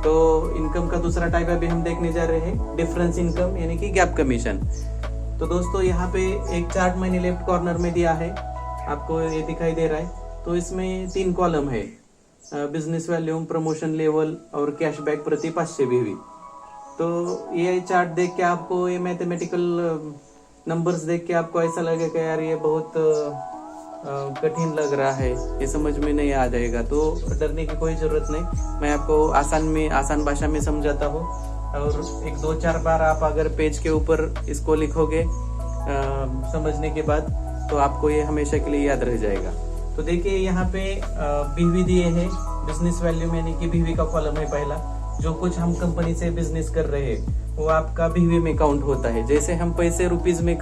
तो इनकम का दूसरा टाइप अभी हम देखने जा रहे हैं, डिफरेंस इनकम यानी कि गैप कमीशन। तो दोस्तों यहाँ पे एक चार्ट मैंने लेफ्ट कॉर्नर में दिया है, आपको ये दिखाई दे रहा है। तो इसमें 3 कॉलम है, बिजनेस वैल्यूम, प्रमोशन लेवल और कैशबैक प्रति 500 BV। तो ये चार्ट देख के आपको, ये मैथमेटिकल नंबर्स देख के आपको ऐसा लगेगा यार ये बहुत कठिन लग रहा है, ये समझ में नहीं आ जाएगा। तो डरने की कोई जरूरत नहीं, मैं आपको आसान भाषा में समझाता हूँ। और 1 2 4 बार आप अगर पेज के ऊपर इसको लिखोगे समझने के बाद, तो आपको ये हमेशा के लिए याद रह जाएगा। तो देखिए यहाँ पे बीवी दिए हैं, बिजनेस वैल्यू यानी कि बीवी का कॉलम है पहला। जो कुछ हम कंपनी से बिजनेस कर रहे हैं वो आपका बीवी में काउंट होता है। जैसे हम पैसे रुपीज में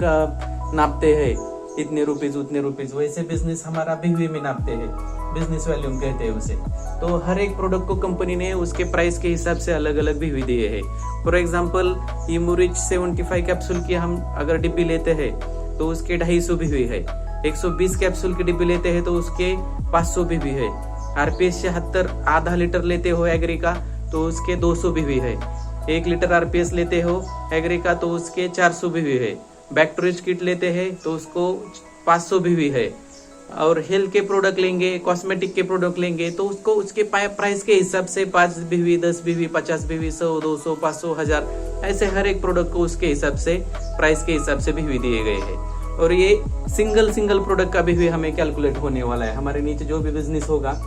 नापते हैं, इतने रुपीज उतने रुपीज, वैसे बिजनेस हमारा बीवी में नापते हैं, बिजनेस वैल्यूम कहते हैं उसे। तो हर एक प्रोडक्ट को कंपनी ने उसके प्राइस के हिसाब से अलग अलग बीवी दिए है। फॉर एग्जाम्पल इमुरिच 75 कैप्सूल की हम अगर डिब्बी लेते हैं तो उसके 250 बीवी है। 120 कैप्सूल की डिब्बी लेते हैं तो उसके 500 बीवी है। आरपीएस 76 आधा लीटर लेते हो एग्री का तो उसके 200 बीवी है। 1 लीटर आरपीएस लेते हो एग्री का तो उसके 400 बीवी है। बैक्टोरेज किट लेते हैं तो उसको 500 बीवी है। और हेल्थ के प्रोडक्ट लेंगे, कॉस्मेटिक के प्रोडक्ट लेंगे तो उसको उसके प्राइस के हिसाब से 5 बीवी, 10 बीवी, 50 बीवी, 100, 200, 500, 1000 ऐसे हर एक प्रोडक्ट को उसके हिसाब से, प्राइस के हिसाब से बीवी दिए गए हैं। और ये सिंगल प्रोडक्ट का बीवी हमें कैलकुलेट होने वाला है। हमारे नीचे जो भी बिजनेस होगा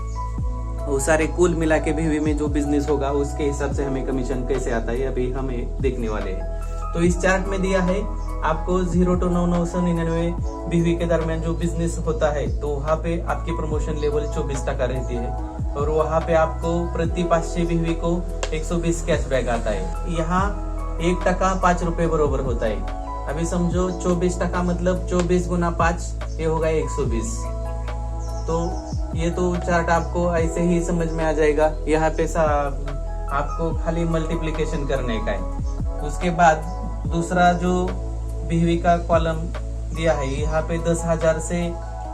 वो सारे कुल मिला के बीवी में जो बिजनेस होगा उसके हिसाब से हमें कमीशन कैसे आता है अभी हमें देखने वाले हैं। तो इस चार्ट में दिया है आपको 0 to 999 बीवी के दरमियान जो बिजनेस होता है तो वहाँ पे आपकी प्रमोशन लेवल 24% रहती है। और वहाँ पे आपको प्रति 500 बीवी को 120 कैशबैक आता है। यहाँ 1% 5 रुपए बरोबर होता है। अभी समझो 24% मतलब 24 गुना 5 ये होगा 120। तो ये तो चार्ट आपको ऐसे ही समझ में आ जाएगा। यहाँ पे आपको खाली मल्टीप्लिकेशन करने का है। उसके बाद दूसरा जो बीवी का कॉलम दिया है यहाँ पे 10,000 से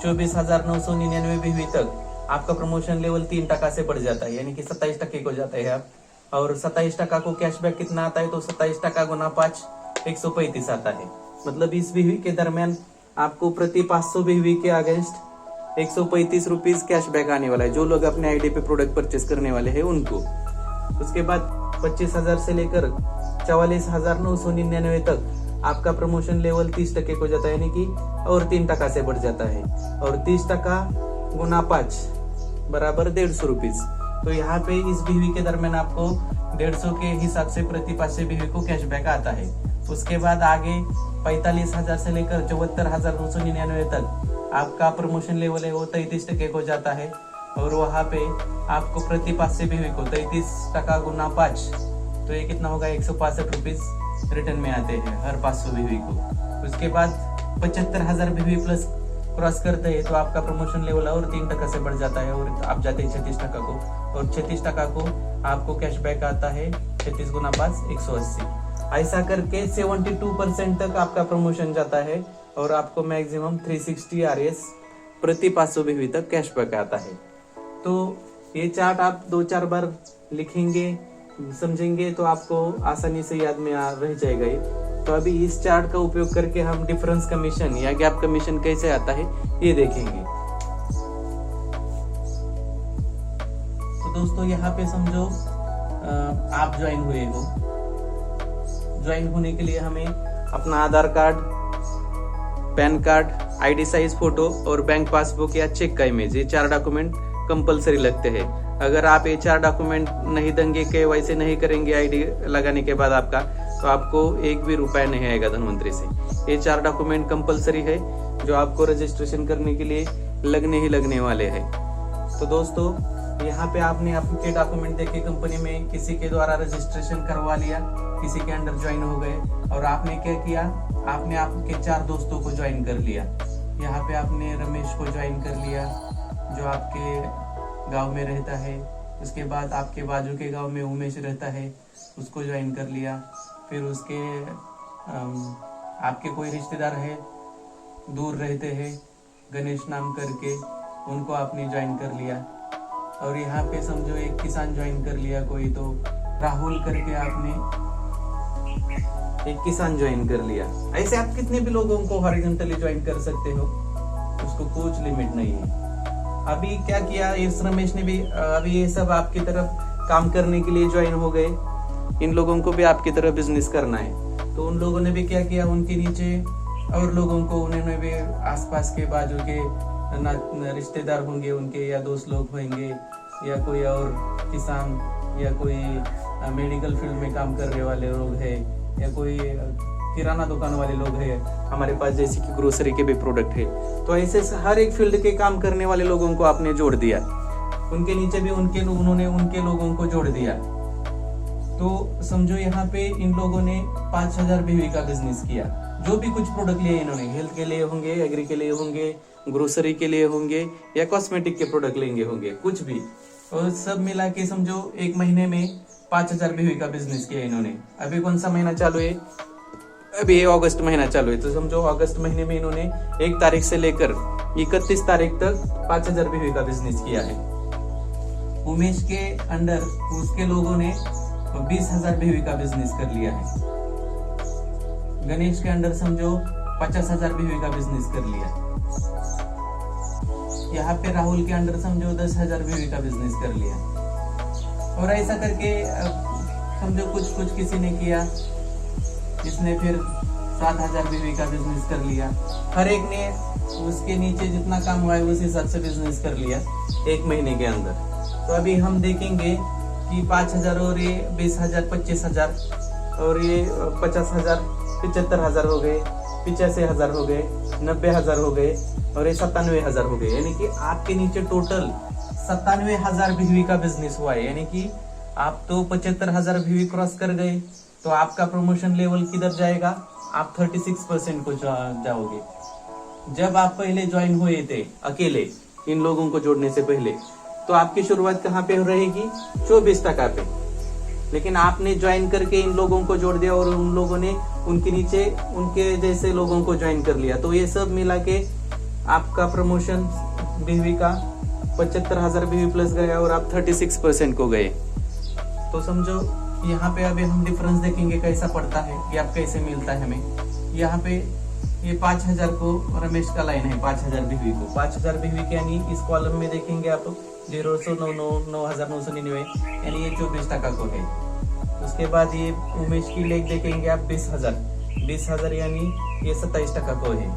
24,999 बीवी तक आपका प्रमोशन लेवल 3% से बढ़ जाता है, यानी कि 27% को जाता है आप। और 27% को कैशबैक कितना आता है तो 27% गुना 5 135 आता है। मतलब इस बीवी के दरमियान आपको प्रति 500 बीवी के अगेंस्ट 135 रुपीज कैशबैक आने वाला है जो लोग अपने आईडी पे प्रोडक्ट परचेस करने वाले हैं उनको। उसके बाद 25,000 से लेकर 44,999 तक आपका प्रमोशन लेवल 30% हो जाता है, यानी कि और 3% से बढ़ जाता है। और 30% गुना 5 बराबर 150 रुपीज। तो यहाँ पे इस बीवी के दरमियान आपको 150 के हिसाब से प्रति 500 बीवी को कैशबैक आता है। उसके बाद आगे 45,000 से लेकर 74,999 तक आपका प्रमोशन लेवल है वो 33% हो जाता है। और वहाँ पे आपको प्रति 500 बीवी को 33% गुना 5, तो ये कितना होगा 165 रुपीज रिटर्न में आते हैं हर 500 बीवी को। उसके बाद 75,000 बीवी प्लस क्रॉस करते हैं तो आपका प्रमोशन लेवल और 3% से बढ़ जाता है और आप जाते हैं 36% को, और 36% को आपको कैशबैक आता है 36 गुना 5 180। ऐसा करके 72% तक आपका प्रमोशन जाता है और आपको मैक्सिमम 360 RS प्रति 500 बीवी तक कैशबैक आता है। तो ये चार्ट आप 2-4 बार लिखेंगे, समझेंगे तो आपको आसानी से याद में रह जाएगा ये। तो अभी इस चार्ट का उपयोग करके हम डिफरेंस कमीशन या गैप कमीशन कैसे आता है ये देखेंगे। तो दोस्तों यहाँ पे समझो आप ज्वाइन हुए हो। ज्वाइन होने के लिए हमें अपना Aadhaar card, PAN card, ID size photo और बैंक पासबुक या चेक का इमेज, ये 4 डॉक्यूमेंट कंपलसरी लगते हैं। अगर आप ये 4 डॉक्यूमेंट नहीं देंगे, KYC नहीं करेंगे ID लगाने के बाद आपका, तो आपको 1 भी रुपया नहीं आएगा धनवंतरी से। ये 4 डॉक्यूमेंट कंपलसरी है जो आपको रजिस्ट्रेशन करने के लिए लगने ही लगने वाले हैं। तो दोस्तों यहाँ पे आपने आपके डॉक्यूमेंट देके कंपनी में किसी के द्वारा रजिस्ट्रेशन करवा लिया, किसी के अंडर ज्वाइन हो गए, और आपने क्या किया, आपने आपके 4 दोस्तों को ज्वाइन कर लिया। यहाँ पे आपने रमेश को ज्वाइन कर लिया जो आपके गांव में रहता है। उसके बाद आपके बाजू के गांव में उमेश रहता है, उसको ज्वाइन कर लिया। फिर उसके आपके कोई रिश्तेदार है दूर रहते हैं गणेश नाम करके, उनको आपने ज्वाइन कर लिया। और यहाँ पे समझो एक किसान ज्वाइन कर लिया कोई, तो राहुल करके आपने एक किसान ज्वाइन कर लिया। ऐसे आप कितने भी लोगों को हॉरिजॉन्टली ज्वाइन कर सकते हो, उसको कुछ लिमिट नहीं है। अभी क्या किया इस रमेश ने भी, अभी ये सब आपकी तरफ काम करने के लिए ज्वाइन हो गए। इन लोगों को भी आपकी तरफ बिजनेस करना है, तो उन लोगों ने भी क्या किया, उनके नीचे और लोगों को उन्होंने भी आसपास के बाजू के रिश्तेदार होंगे उनके, या दोस्त लोग होंगे, या कोई और किसान, या कोई मेडिकल फील्ड में काम करने वाले लोग हैं, या कोई किराना दुकान वाले लोग हैं हमारे पास, जैसे कि ग्रोसरी के भी प्रोडक्ट है। तो ऐसे हर एक फील्ड के काम करने वाले लोगों को आपने जोड़ दिया। उनके नीचे भी उन्होंने उनके लोगों को जोड़ दिया। तो समझो यहाँ पे इन लोगों ने 5,000 बीवी का बिजनेस किया। जो भी कुछ प्रोडक्ट लिए इन्होंने, हेल्थ के लिए होंगे, एग्री के लिए होंगे, ग्रोसरी के लिए होंगे, या कॉस्मेटिक के प्रोडक्ट लेंगे होंगे, कुछ भी, और सब मिला के समझो 1 महीने में 5,000 बीवी का बिजनेस किया इन्होंने। अभी कौन सा महीना चालू है, अभी ये अगस्त महीना चालू है। तो समझो अगस्त महीने में इन्होंने 1 तारीख से लेकर 31 तारीख तक 5,000 बीवी का बिजनेस किया है। उमेश के अंडर उसके लोगों ने 20,000 बीवी का बिजनेस कर लिया है। गणेश के अंडर समझो 50,000 बीवी का बिजनेस कर लिया। यहाँ पे राहुल के अंडर समझो 10,000 बीवी का बिजनेस कर लिया। और ऐसा करके समझो कुछ किसी ने किया, जिसने फिर 7,000 बीवी का बिजनेस कर लिया। हर एक ने उसके नीचे जितना काम हुआ है उस हिसाब से बिजनेस कर लिया 1 महीने के अंदर। तो अभी हम देखेंगे कि 5,000 और ये 20,000, 25,000 और ये 50,000, 75,000 हो गए, 85,000 हो गए, 90,000 हो गए, और ये 97,000 हो गए। यानी कि आपके नीचे टोटल 97,000 बीवी का बिजनेस हुआ है। यानी कि आप तो 75,000 बीवी क्रॉस कर गए, तो आपका प्रमोशन लेवल किधर जाएगा, आप 36% को जाओगे। जब आप पहले ज्वाइन हुए थे अकेले, इन लोगों को जोड़ने से पहले, तो आपकी शुरुआत कहाँ पे रहेगी, 24% पे। लेकिन आपने ज्वाइन करके इन लोगों को जोड़ दिया और उन लोगों ने उनके नीचे उनके जैसे लोगों को ज्वाइन कर लिया, तो ये सब मिला के आपका प्रमोशन बीवी का 75,000 बीवी प्लस गया और आप 36% को गए। तो समझो यहाँ पे अभी हम डिफरेंस देखेंगे कैसा पड़ता है, गैप कैसे मिलता है हमें। यहाँ पे ये 5,000 को रमेश का लाइन है, 5,000 बीवी को, 5,000 बीवी के यानी इस कॉलम में देखेंगे आप 9,999 यानी ये 24% को है। उसके बाद ये उमेश की लेग देखेंगे आप 20,000, 20,000 यानी ये 27% को है।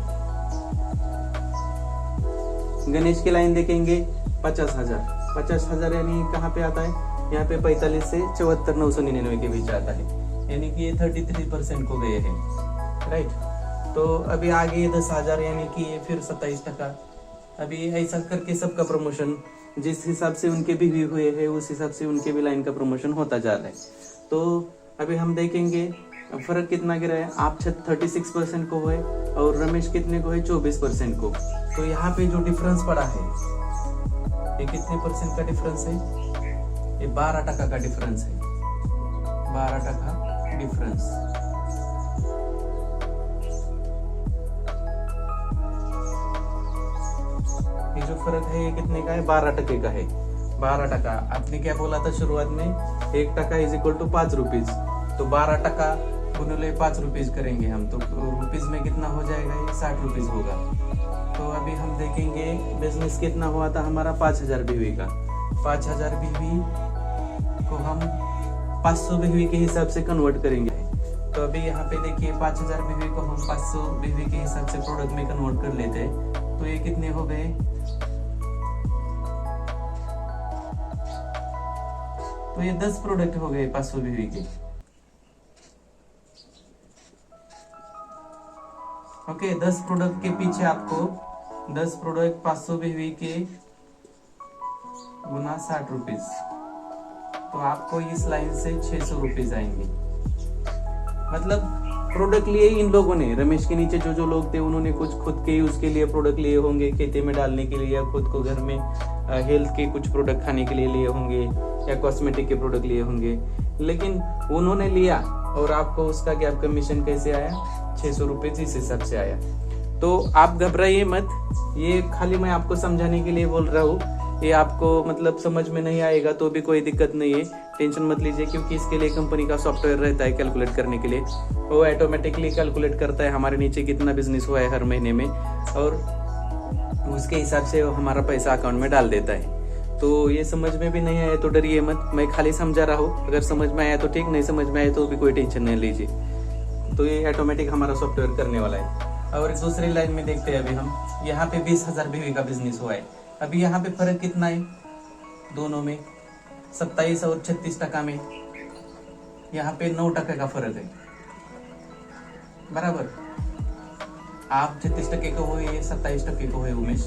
गणेश की लाइन देखेंगे 50,000, 50,000 यानी कहाँ पे आता है, यहाँ पे 45 से 74,999 के बीच आता है, यानी कि ये 33% को गए हैं, राइट। तो अभी आगे 10,000 यानी कि ये फिर 27%। अभी ऐसा करके सबका प्रमोशन जिस हिसाब से उनके भी हुए हैं उस हिसाब से उनके भी लाइन का प्रमोशन होता जा रहा है। तो अभी हम देखेंगे फर्क कितना गिरा है। आप 36% को है और रमेश कितने को है, 24% को। तो यहाँ पे जो डिफरेंस पड़ा है ये कितने परसेंट का डिफरेंस है, ये 12% का डिफरेंस है, 12% डिफरेंस। ये जो फर्क है ये कितने का है, 12% का है, 12%। आपने क्या बोला था शुरुआत में, 1% इज इक्वल टू 5 रुपीज, तो 12% गुणिले 5 रुपीज करेंगे हम, तो रुपीज में कितना हो जाएगा, ये 60 रुपीज होगा। तो अभी हम देखेंगे बिजनेस कितना हुआ था हमारा, 5,000 बीवी का। 5,000 बीवी को हम 500 बीवी के हिसाब से कन्वर्ट करेंगे। तो अभी यहाँ पे देखिए 5,000 बीवी को हम 500 बीवी के हिसाब से प्रोडक्ट में कन्वर्ट कर लेते हैं, तो ये कितने हो गए, तो ये 10 प्रोडक्ट हो गए 500 बीवी के। ओके, 10 प्रोडक्ट के पीछे आपको 10 प्रोडक्ट 500 बीवी के गुना 60 रुपीज, तो आपको इस लाइन से 600 रुपीज आएंगे। मतलब प्रोडक्ट लिए इन लोगों ने, रमेश के नीचे जो लोग थे उन्होंने कुछ खुद के यूज के लिए प्रोडक्ट लिए होंगे, खेती में डालने के लिए, या खुद को घर में हेल्थ के कुछ प्रोडक्ट खाने के लिए लिए होंगे, या कॉस्मेटिक के प्रोडक्ट लिए होंगे, लेकिन उन्होंने लिया और आपको उसका गैप कमीशन कैसे आया, 600 रुपये इस हिसाब से आया। तो आप घबराइए मत, ये खाली मैं आपको समझाने के लिए बोल रहा हूँ। ये आपको मतलब समझ में नहीं आएगा तो भी कोई दिक्कत नहीं है, टेंशन मत लीजिए, क्योंकि इसके लिए कंपनी का सॉफ्टवेयर रहता है कैलकुलेट करने के लिए। वो ऑटोमेटिकली कैलकुलेट करता है हमारे नीचे कितना बिजनेस हुआ है हर महीने में, और उसके हिसाब से वो हमारा पैसा अकाउंट में डाल देता है। तो ये समझ में भी नहीं आया तो डरिए मत, मैं खाली समझा रहा हूँ। अगर समझ में आया तो ठीक, नहीं समझ में आया तो भी कोई टेंशन नहीं लीजिए। तो ये ऑटोमेटिक हमारा सॉफ्टवेयर करने वाला है। और दूसरी लाइन में देखते हैं अभी हम, यहाँ पे 20,000 बीवी का बिजनेस हुआ है। अभी यहाँ पे फर्क कितना है दोनों में, 27 और 36% में, यहाँ पे 9% का फर्क है, बराबर। आप 36% को हो, ये 27% को है उमेश,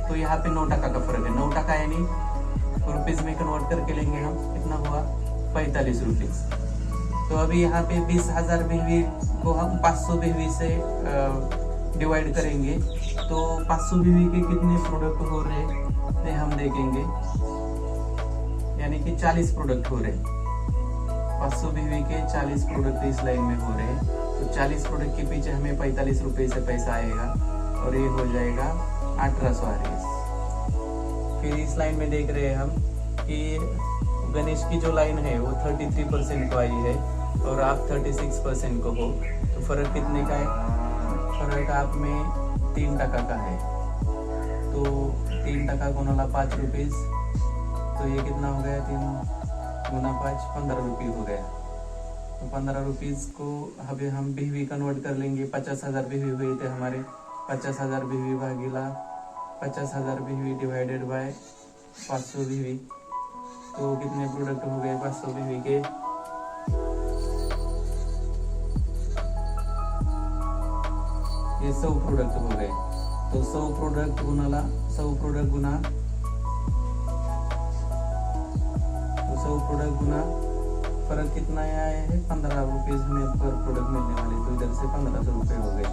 तो यहाँ पे 9% का फर्क है। 9% यानी रुपीज में कन्वर्ट करके लेंगे हम, कितना हुआ, 45 रुपीज। तो अभी यहाँ पे 20,000 बीवी को हम 500 बीवी से डिवाइड करेंगे, तो 500 बीवी के कितने प्रोडक्ट हो रहे हैं हम देखेंगे, यानी कि 40 प्रोडक्ट हो रहे हैं। 500 बीवी के 40 प्रोडक्ट इस लाइन में हो रहे हैं, तो 40 प्रोडक्ट के पीछे हमें 45 रुपये से पैसा आएगा, और ये हो जाएगा 1800। फिर इस लाइन में देख रहे हैं हम कि गणेश की जो लाइन है वो 33% को आई है, और आप 36% को हो, तो फर्क कितने का है, फर्क आप में 3% का है। तो 3% गुना 5 रुपीज, तो ये कितना हो गया, 3 गुना 5, 15 रुपये हो गया। तो 15 रुपीज को अभी हम बीवी कन्वर्ट कर लेंगे। 50,000 बीवी हुए थे हमारे, 50,000 बीवी भागीला 50,000 बीवी डिवाइडेड बाय 500 बीवी, तो कितने प्रोडक्ट हो गए 500 बीवी के, ये 100 प्रोडक्ट हो गए। तो 100 प्रोडक्ट गुना 100 प्रोडक्ट गुना, तो 100 प्रोडक्ट गुना फर्क कितना आया है, 15 रुपीज हमें पर प्रोडक्ट मिलने वाले, तो इधर से 1500 रुपये हो गए।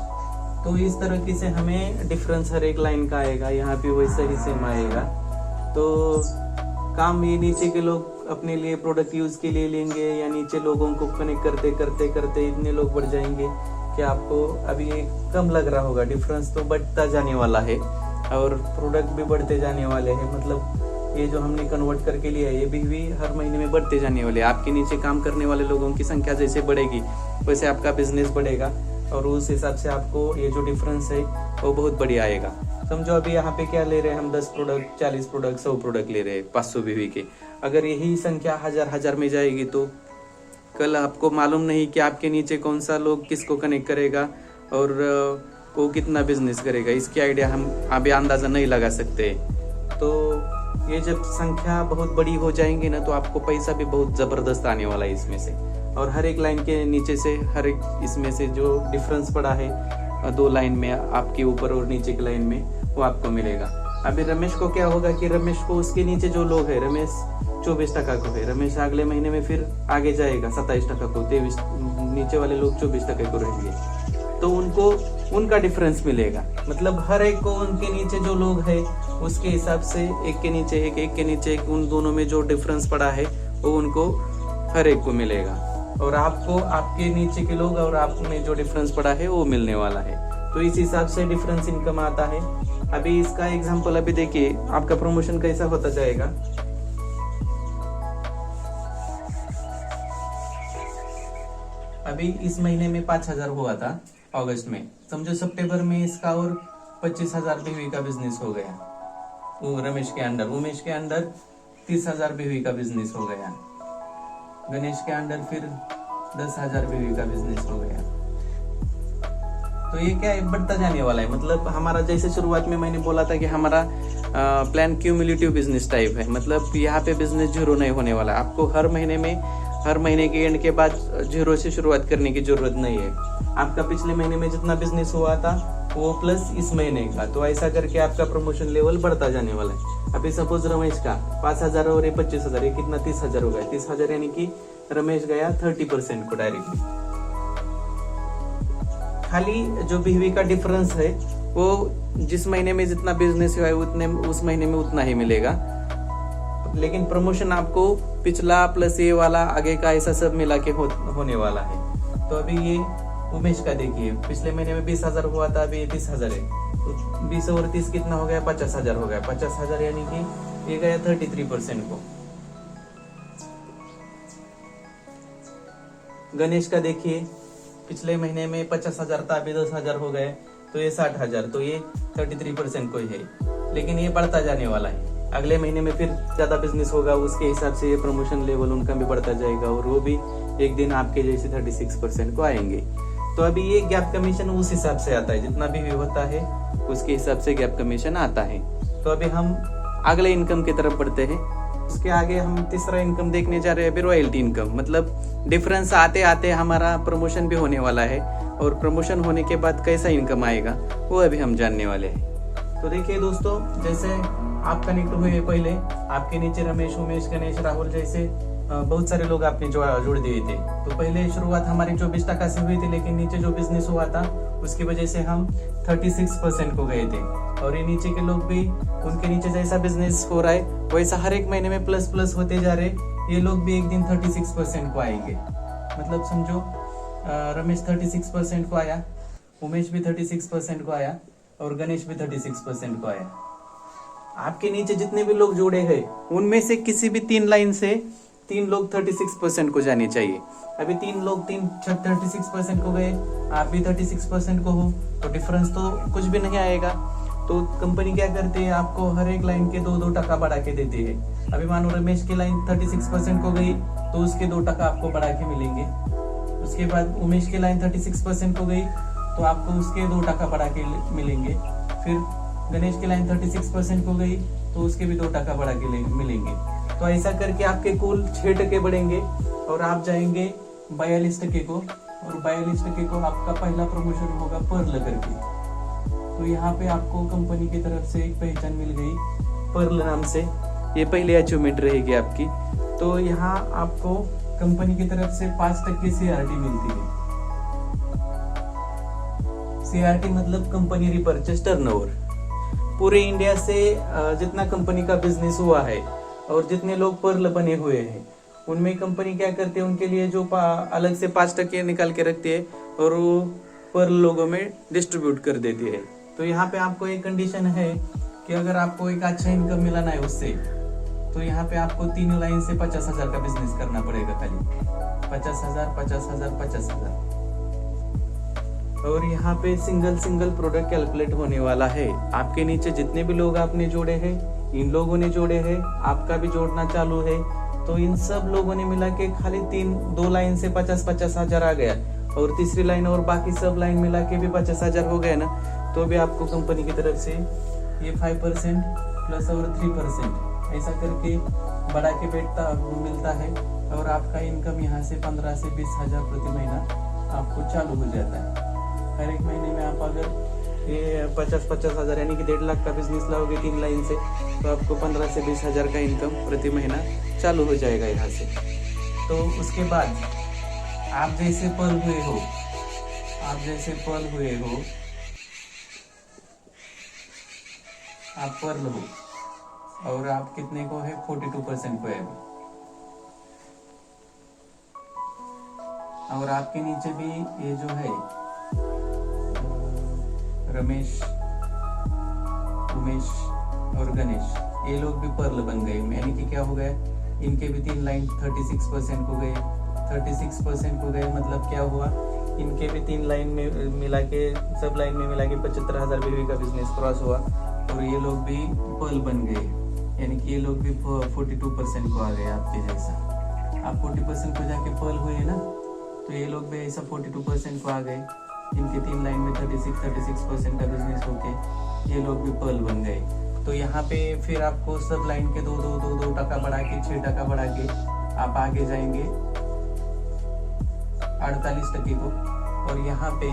तो इस तरीके से हमें डिफरेंस हर एक लाइन का आएगा, यहाँ पे वैसा ही सेम आएगा। तो काम ये नीचे के लोग अपने लिए प्रोडक्ट यूज के लिए लेंगे, या नीचे लोगों को कनेक्ट करते करते करते इतने लोग बढ़ जाएंगे कि आपको अभी ये कम लग रहा होगा। डिफरेंस तो बढ़ता जाने वाला है, और प्रोडक्ट भी बढ़ते जाने वाले हैं। मतलब ये जो हमने कन्वर्ट करके लिया है ये भी हर महीने में बढ़ते जाने वाले। आपके नीचे काम करने वाले लोगों की संख्या जैसे बढ़ेगी वैसे आपका बिजनेस बढ़ेगा, और उस हिसाब से आपको ये जो डिफरेंस है वो बहुत बढ़िया आएगा। समझो अभी यहाँ पे क्या ले रहे हैं हम, 10 प्रोडक्ट, 40 प्रोडक्ट, 100 प्रोडक्ट ले रहे हैं 500 बीवी के। अगर यही संख्या हजार में जाएगी तो कल आपको मालूम नहीं कि आपके नीचे कौन सा लोग किसको कनेक्ट करेगा और वो कितना बिजनेस करेगा, इसकी आइडिया हम अभी अंदाज़ा नहीं लगा सकते। तो ये जब संख्या बहुत बड़ी हो जाएंगी ना, तो आपको पैसा भी बहुत ज़बरदस्त आने वाला है इसमें से। और हर एक लाइन के नीचे से हर एक इसमें से जो डिफरेंस पड़ा है 2 लाइन में, आपके ऊपर और नीचे की लाइन में, वो आपको मिलेगा। अभी रमेश को क्या होगा कि रमेश को उसके नीचे जो लोग हैं, रमेश 24% को है, रमेश अगले महीने में फिर आगे जाएगा 27% को, 23 नीचे वाले लोग 24% को रहेंगे। तो उनको उनका डिफरेंस मिलेगा। मतलब हर एक को उनके नीचे जो लोग हैं उसके हिसाब से एक के नीचे एक के नीचे एक, उन दोनों में जो डिफरेंस पड़ा है वो उनको हर एक को मिलेगा। और आपको आपके नीचे के लोग और आप में जो डिफरेंस पड़ा है वो मिलने वाला है। तो इस हिसाब से डिफरेंस इनकम आता है। अभी इसका एग्जांपल अभी देखिए, आपका प्रमोशन कैसा होता जाएगा। अभी इस महीने में 5,000 हुआ था अगस्त में, समझो सितंबर में इसका और 25,000 बीवी का बिजनेस हो गया। वो रमेश के अंडर, उमेश के अंडर 30,000 बीवी का बिजनेस हो गया, गणेश के अंडर फिर 10,000 बीवी का बिजनेस हो गया। तो ये क्या है, बढ़ता जाने वाला है। मतलब हमारा जैसे शुरुआत में मैंने बोला था कि हमारा प्लान क्यूमुलेटिव बिजनेस टाइप है। मतलब यहाँ पे बिजनेस जीरो नहीं होने वाला। आपको हर महीने के एंड के बाद जीरो से शुरुआत करने की जरूरत नहीं है। आपका पिछले महीने में जितना बिजनेस हुआ था वो प्लस इस महीने का, तो ऐसा करके आपका प्रमोशन लेवल बढ़ता जाने वाला है। अभी सपोज रमेश का 5,000 और 25,000, ये कितना 30,000 हो गया। 30,000 यानी कि रमेश गया 30% को डायरेक्टली। खाली जो बीवी का डिफरेंस है वो जिस महीने में जितना बिजनेस हुआ है उतने उस महीने में उतना ही मिलेगा, लेकिन प्रमोशन आपको पिछला प्लस ये वाला आगे का ऐसा सब मिला के होने वाला है। तो अभी ये उमेश का देखिए, पिछले महीने में 20,000 हुआ था, अभी 30,000 है। तो 20 और 30 कितना हो गया, 50,000 हो गया। 50,000 यानी कि ये गया 33% को। गणेश का देखिए, पिछले महीने में 50,000 था, अभी 10,000 हो गए, तो ये 60,000, तो ये 33% को ही है। लेकिन ये बढ़ता जाने वाला है। अगले महीने में फिर ज्यादा बिजनेस होगा, उसके हिसाब से ये प्रमोशन लेवल उनका भी बढ़ता जाएगा और वो भी एक दिन आपके जैसे 36% को आएंगे। तो अभी ये गैप कमीशन उस हिसाब से आता है, जितना भी होता है उसके हिसाब से गैप कमीशन आता है। तो अभी हम अगले इनकम की तरफ बढ़ते हैं। उसके आगे हम तीसरा इनकम देखने जा रहे हैं, अभी रॉयल्टी इनकम। मतलब डिफरेंस आते आते हमारा प्रमोशन भी होने वाला है और प्रमोशन होने के बाद कैसा इनकम आएगा वो अभी हम जानने वाले हैं। तो देखिए दोस्तों, जैसे आप कनेक्ट हुए पहले, आपके नीचे रमेश, उमेश, गणेश, राहुल जैसे बहुत सारे लोग आपने जोड़ दिए थे। तो पहले शुरुआत हमारी 24% से हुई थी, लेकिन नीचे जो बिजनेस हुआ था उसकी वजह से हम 36% को गए थे। और ये नीचे के लोग भी, उनके नीचे जैसा बिजनेस हो रहा है वैसा हर एक महीने में प्लस प्लस होते जा रहे, ये लोग भी एक दिन 36% को आएंगे। मतलब समझो रमेश 36% को आया, उमेश भी 36% को आया और गणेश भी 36% को आया। आपके नीचे जितने भी लोग जुड़े हैं उनमें से किसी भी 3 लाइन से 3 लोग 36% को जाने चाहिए। अभी 3 लोग 36% को गए, आप भी 36% को हो, तो डिफरेंस तो कुछ भी नहीं आएगा। तो कंपनी क्या करती है, आपको हर एक लाइन के 2-2 टका बढ़ा के देती है। अभी मानो रमेश की लाइन 36% को गई तो उसके 2 टका आपको बढ़ा के मिलेंगे। उसके बाद उमेश की लाइन 36% को गई तो आपको उसके 2 टका बढ़ा के मिलेंगे। फिर गणेश की लाइन 36% को गई तो उसके भी 2 टका बढ़ा के मिलेंगे। तो ऐसा करके आपके कुल 6 टके बढ़ेंगे और आप जाएंगे 42% को, और 42% को आपका पहला प्रमोशन होगा पर्ल करके। तो यहाँ पे आपको कंपनी की तरफ से एक पहचान मिल गई पर्ल नाम से, ये पहली अचीवमेंट रहेगी आपकी। तो यहाँ आपको कंपनी की तरफ से 5% CRT मिलती है। CRT मतलब कंपनी रिपर्चेस टर्नओवर। पूरे इंडिया से जितना कंपनी का बिजनेस हुआ है और जितने लोग पर्ल बने हुए हैं उनमें कंपनी क्या करती है, उनके लिए जो अलग से 5% निकाल के रखती है और वो पर्ल लोगों में डिस्ट्रीब्यूट कर देती है। तो यहाँ पे आपको एक कंडीशन है कि अगर आपको एक अच्छा इनकम मिलाना है उससे, तो यहाँ पे आपको 3 लाइन से 50,000 का बिजनेस करना पड़ेगा। खाली 50,000, 50,000, 50,000। और यहाँ पे सिंगल प्रोडक्ट कैलकुलेट होने वाला है। आपके नीचे जितने भी लोग आपने जोड़े हैं, इन लोगों ने जोड़े हैं, आपका भी जोड़ना चालू है। तो इन सब लोगों ने मिला के खाली 2 लाइन से 50-50 हजार आ गया, और तीसरी लाइन और बाकी सब लाइन मिला के भी 50 हजार हो गया ना, तो भी आपको कंपनी की तरफ से ये 5% प्लस और 3% ऐसा करके बढ़ा के मिलता है, और आपका इनकम यहाँ से 15 से 20 हजार प्रति महीना आपको चालू हो जाता है। हर एक महीने में आप अगर ये 50-50 हजार यानी कि 1.5 लाख का बिजनेस लाओगे 3 लाइन से, तो आपको 15 से 20 हजार का इनकम प्रति महीना चालू हो जाएगा यहाँ से। तो उसके बाद आप जैसे पर्ल हुए हो, आप पर्ल हो, और आप कितने को है 42% को है अभी, और आपके नीचे भी ये जो है रमेश, उमेश और गणेश, ये लोग भी पर्ल बन गए, यानी कि क्या हो गया, इनके भी 3 लाइन 36% हो गए। 36% हो गए मतलब क्या हुआ, इनके भी 3 लाइन में मिला के, सब लाइन में मिला के 75,000 बीवी का बिजनेस क्रॉस हुआ, और ये लोग भी पर्ल बन गए, यानी कि ये लोग भी 42% को आ गए आपके जैसा। आप 40% को जाके पर्ल हुए ना, तो ये लोग भी ऐसा 42% को आ गए। इनके 3 लाइन में 36% का बिजनेस होके ये लोग भी पर्ल बन गए। तो यहाँ पे फिर आपको सब लाइन के 2 टका बढ़ा के 6 टका बढ़ा के आप आगे जाएंगे 48% को, और यहाँ पे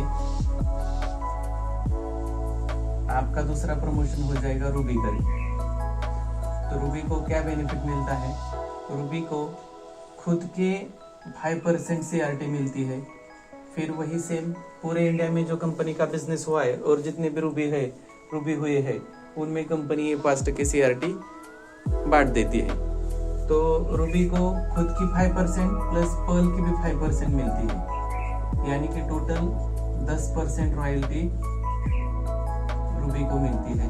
आपका दूसरा प्रमोशन हो जाएगा रूबी करके। तो रूबी को क्या बेनिफिट मिलता है, रूबी को खुद के 5% CRT मिलती है। फिर वही सेम पूरे इंडिया में जो कंपनी का बिजनेस हुआ है और जितने भी रूबी हुए हैं उनमें कंपनी ये 5% CRT बांट देती है। तो रूबी को खुद की 5% प्लस पर्ल की भी 5% मिलती है, यानी कि टोटल 10% रॉयल्टी रूबी को मिलती है।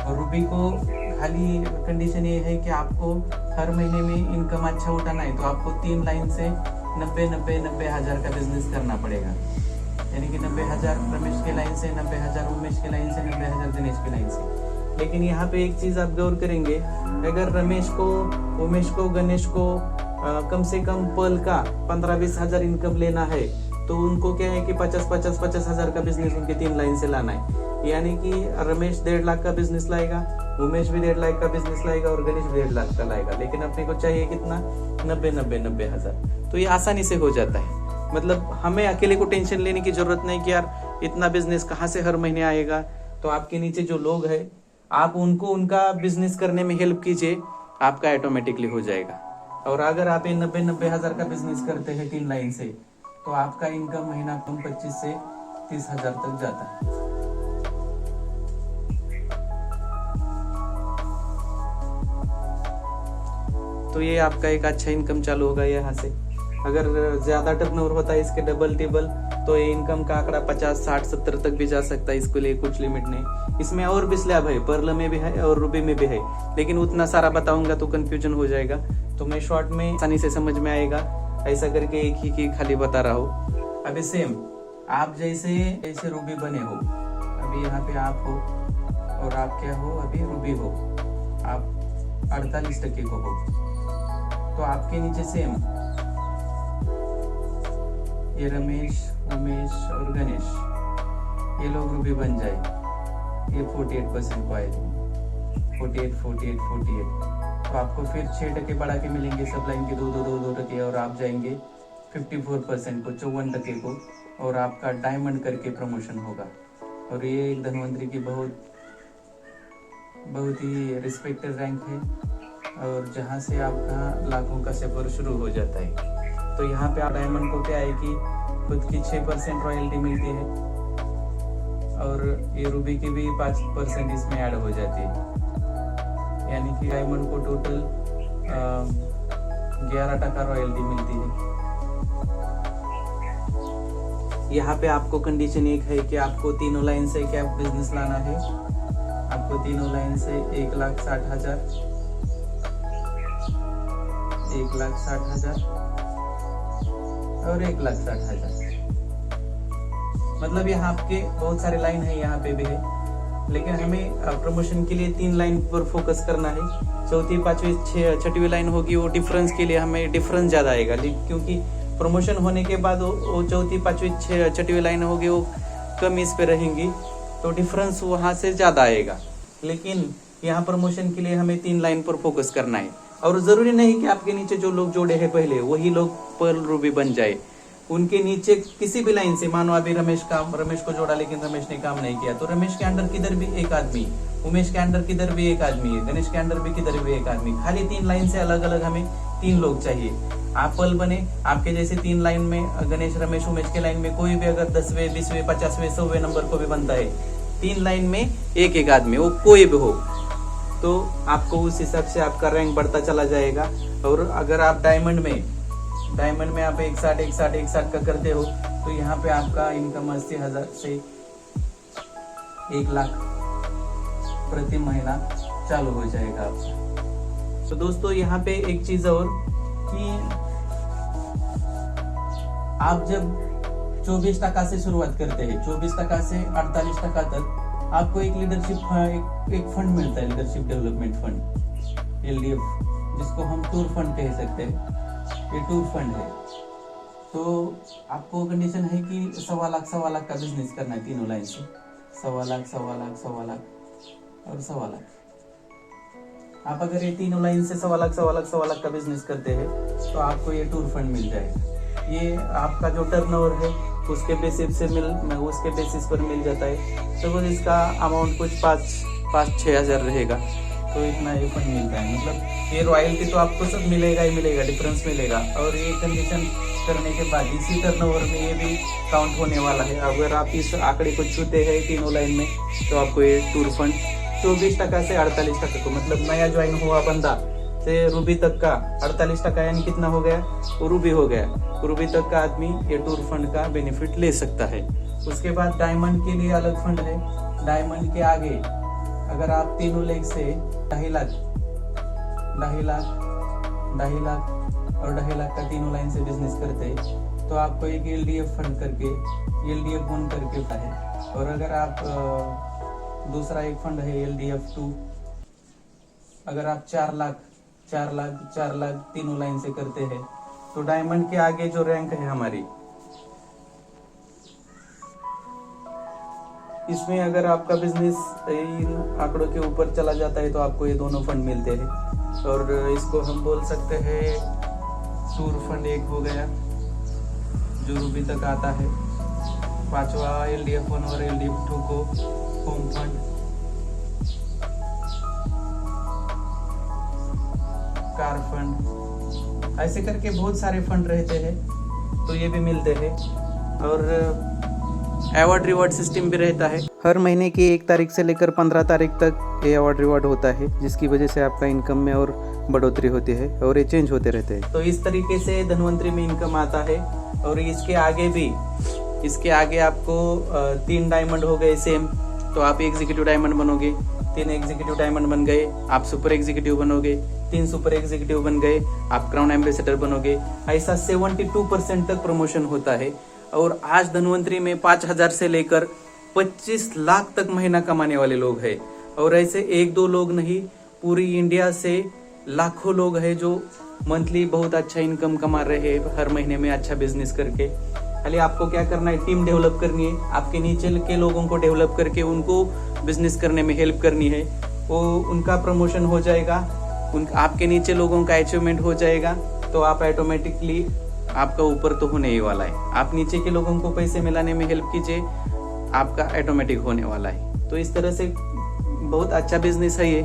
और रूबी को खाली कंडीशन ये है कि आपको हर महीने में इनकम अच्छा उठाना है, तो आपको 3 लाइन से 90 हजार का बिजनेस करना पड़ेगा, यानी कि 90 हजार रमेश के लाइन से, 90 हजार उमेश के लाइन से, 90 हजार दिनेश के लाइन से। लेकिन यहाँ पे एक चीज आप गौर करेंगे, अगर रमेश को, उमेश को, गणेश को कम से कम पर्ल का 15-20 हजार इनकम लेना है, तो उनको क्या है कि 50 हजार का बिजनेस उनके 3 लाइन से लाना है। यानी कि रमेश 1.5 लाख का बिजनेस लाएगा, उमेश भी 1.5 लाख का बिजनेस लाएगा, और गणेश भी 1.5 लाख का लाएगा। लेकिन अपने को चाहिए कितना, 90 हजार। तो ये आसानी से हो जाता है। मतलब हमें अकेले को टेंशन लेने की जरूरत नहीं कि यार इतना बिजनेस कहाँ से हर महीने आएगा। तो आपके नीचे जो लोग हैं, आप उनको उनका बिजनेस करने में हेल्प कीजिए, आपका ऑटोमेटिकली हो जाएगा। और अगर आप ये 90 हजार का बिजनेस करते हैं 3 लाइन से, तो आपका इनकम महीना कम 25 से 30 हजार तक जाता है। तो ये आपका एक अच्छा इनकम चालू होगा यहाँ से। अगर ज्यादा टर्नओवर होता है इसके डबल टेबल, तो ये इनकम का आंकड़ा 50, 60, 70 तक भी जा सकता है। इसके लिए कुछ लिमिट नहीं। इसमें और भी स्लैब है, पर्ल में भी है और रूबी में भी है, लेकिन उतना सारा बताऊंगा तो कंफ्यूजन हो जाएगा। तो मैं शॉर्ट में आसानी से समझ में आएगा, ऐसा करके एक ही की खाली बता रहा हूँ। अभी सेम आप जैसे रूबी बने हो, अभी यहाँ पे आप हो और आप क्या हो, अभी रूबी हो, आप 48% को हो, तो आपके नीचे सेम ये रमेश, उमेश और गणेश, ये लोग रूबी बन जाए, ये 48% को आएगा, 48। तो आपको फिर 6% बढ़ा के मिलेंगे सब लाइन के 2 और आप जाएंगे 54% को, 54% को, और आपका डायमंड करके प्रमोशन होगा। और ये एक धनवंतरी की बहुत ही रिस्पेक्टेड रैंक है, और जहाँ से आपका लाखों का सफर शुरू हो जाता है। तो यहाँ पे आप डायमंड को क्या है कि खुद की 6% रॉयल्टी मिलती है, और ये रूबी की भी 5% इसमें ऐड हो जाती है, यानी कि डायमंड को टोटल 11% रॉयल्टी मिलती है। यहाँ पे आपको कंडीशन एक है कि आपको 3 लाइन से क्या बिजनेस लाना है, आपको 3 लाइन से 1,60,000, 1,60,000 और 1,60,000। मतलब यहाँ आपके बहुत सारे लाइन है, यहाँ पे भी है, लेकिन हमें प्रमोशन के लिए 3 लाइन पर फोकस करना है। चौथी पांचवी छठवीं लाइन होगी वो डिफरेंस के लिए हमें डिफरेंस ज़्यादा आएगा, क्योंकि प्रमोशन होने के बाद वो चौथी पांचवी छठवीं लाइन होगी वो कम इस पे रहेंगी, तो डिफरेंस वहाँ से ज़्यादा आएगा। लेकिन यहाँ प्रमोशन के लिए हमें 3 लाइन पर फोकस करना है, और ज़रूरी नहीं कि आपके नीचे जो लोग जोड़े हैं पहले वही लोग पर्ल रूबी बन जाए। उनके नीचे किसी भी लाइन से, मानो अभी रमेश को जोड़ा लेकिन रमेश ने काम नहीं किया, तो रमेश के अंडर किधर भी एक आदमी, उमेश के अंडर किधर भी एक आदमी है, गणेश के अंडर भी किधर भी एक आदमी, खाली 3 लाइन से अलग अलग हमें 3 लोग चाहिए। आप पर्ल बने, आपके जैसे 3 लाइन में गणेश रमेश उमेश के लाइन में कोई भी अगर 10वें 20वें 50वें 100वें नंबर को भी बनता है, 3 लाइन में एक आदमी, वो कोई भी हो, तो आपको उस हिसाब से आपका रैंक बढ़ता चला जाएगा। और अगर आप डायमंड में आप 160 का करते हो, तो यहाँ पे आपका इनकम 80,000 से 1 लाख प्रति महीना चालू हो जाएगा आपका। तो दोस्तों यहाँ पे एक चीज और कि आप जब 24% से शुरुआत करते हैं, 24% से 48% तक आपको एक लीडरशिप एक फंड मिलता है, लीडरशिप डेवलपमेंट फंड, LDF, जिसको हम टूर फंड कह सकते हैं। ये टूर फंड है, तो आपको कंडीशन है कि 1.25 लाख का बिजनेस करना है तीनों लाइन से, 1.25 लाख और 1.25 लाख। आप अगर ये तीनों लाइन से 1.25 लाख का बिजनेस करते हैं, तो आपको ये टूर फंड मिल जाएगा। ये आपका जो टर्नओवर है उसके बेसिस पर मिल जाता है। तो बस इसका अमाउंट कुछ 5-6 हज़ार रहेगा, तो इतना ये फंड मिलता है। मतलब ये रॉयल्टी तो आपको सब मिलेगा ही मिलेगा, डिफरेंस मिलेगा। और ये कंडीशन करने के बाद इसी टर्नओवर में ये भी काउंट होने वाला है। अगर आप इस आंकड़े को छूते हैं तीनों लाइन में, तो आपको ये टूर फंड 24% से 48% को, मतलब नया ज्वाइन हुआ बंदा से रूबी तक का 48% यानी कितना हो गया, वो रूबी हो गया। रूबी तक का आदमी ये टूर फंड का बेनिफिट ले सकता है। उसके बाद डायमंड के लिए अलग फंड है। डायमंड के आगे अगर आप तीनों लेग से 2.5 लाख और 2.5 लाख का तीनों लाइन से बिजनेस करते हैं, तो आपको एक LDF फंड करके LDF वन करके है। और अगर आप दूसरा एक फंड है LDF2, अगर आप 4 लाख तीनों लाइन से करते हैं, तो डायमंड के आगे जो रैंक है हमारी, इसमें अगर आपका बिजनेस इन आंकड़ों के ऊपर चला जाता है, तो आपको ये दोनों फंड मिलते हैं। और इसको हम बोल सकते हैं टूर फंड एक हो गया जो रूबी तक आता है, 5वां LDF1 और LDF2 को होम फंड, कार फंड, ऐसे करके बहुत सारे फंड रहते हैं, तो ये भी मिलते हैं। और अवार्ड रिवॉर्ड सिस्टम भी रहता है। हर महीने की 1 तारीख से लेकर 15 तारीख तक ये अवार्ड रिवॉर्ड होता है, जिसकी वजह से आपका इनकम में और बढ़ोतरी होती है और ये चेंज होते रहते हैं। तो इस तरीके से धनवंतरी में इनकम आता है। और इसके आगे आपको 3 डायमंड हो गए सेम, तो आप एग्जीक्यूटिव डायमंड बनोगे, 3 एग्जीक्यूटिव डायमंड बन गए, आप सुपर एग्जीक्यूटिव बनोगे, 3 सुपर एग्जीक्यूटिव बन गए, आप क्राउन एम्बेसडर बनोगे। ऐसा 72% तक प्रमोशन होता है। और आज धनवंतरी में 5,000 से लेकर 25 लाख तक महीना कमाने वाले लोग हैं। और ऐसे 1-2 लोग नहीं, पूरी इंडिया से लाखों लोग हैं जो मंथली बहुत अच्छा इनकम कमा रहे हैं, हर महीने में अच्छा बिजनेस करके। खाली आपको क्या करना है, टीम डेवलप करनी है, आपके नीचे के लोगों को डेवलप करके उनको बिजनेस करने में हेल्प करनी है। वो उनका प्रमोशन हो जाएगा, आपके नीचे लोगों का अचीवमेंट हो जाएगा, तो आप ऑटोमेटिकली आपका ऊपर तो होने ही वाला है। आप नीचे के लोगों को पैसे मिलाने में हेल्प कीजिए, आपका ऑटोमेटिक होने वाला है। तो इस तरह से बहुत अच्छा बिजनेस है ये।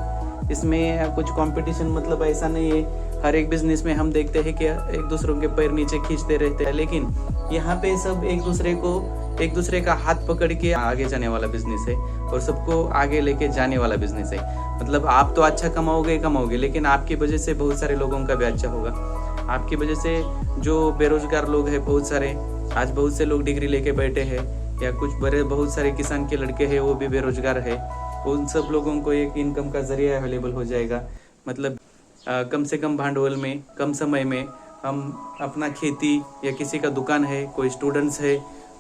इसमें कुछ कंपटीशन मतलब ऐसा नहीं है। हर एक बिजनेस में हम देखते हैं कि एक दूसरों के पैर नीचे खींचते रहते हैं, लेकिन यहाँ पे सब एक दूसरे का हाथ पकड़ के आगे जाने वाला बिजनेस है और सबको आगे लेके जाने वाला बिजनेस है। मतलब आप तो अच्छा कमाओगे, लेकिन आपकी वजह से बहुत सारे लोगों का भी अच्छा होगा। आपकी वजह से जो बेरोजगार लोग हैं बहुत सारे, आज बहुत से लोग डिग्री लेके बैठे हैं, या कुछ बहुत सारे किसान के लड़के हैं वो भी बेरोजगार है, उन सब लोगों को एक इनकम का जरिया अवेलेबल हो जाएगा। मतलब कम से कम भांडवल में, कम समय में हम अपना खेती या किसी का दुकान है, कोई स्टूडेंट्स है,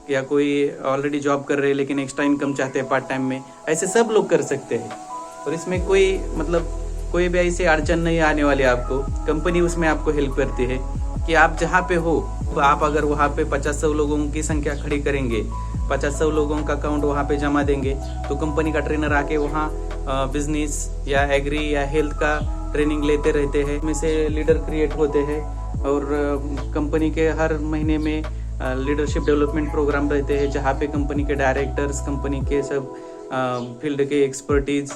या कोई ऑलरेडी जॉब कर रहे हैं लेकिन एक्स्ट्रा इनकम चाहते हैं पार्ट टाइम में, ऐसे सब लोग कर सकते हैं। और इसमें कोई मतलब कोई भी ऐसी अड़चन नहीं आने वाली आपको। कंपनी उसमें आपको हेल्प करती है कि आप जहाँ पे हो, तो आप अगर वहाँ पे 50-100 लोगों की संख्या खड़ी करेंगे, 50-100 लोगों का अकाउंट वहाँ पे जमा देंगे, तो कंपनी का ट्रेनर आके वहाँ बिजनेस या एग्री या हेल्थ का ट्रेनिंग लेते रहते हैं। में से लीडर क्रिएट होते हैं और कंपनी के हर महीने में लीडरशिप डेवलपमेंट प्रोग्राम रहते हैं, जहाँ पे कंपनी के डायरेक्टर्स, कंपनी के सब फील्ड के एक्सपर्टीज,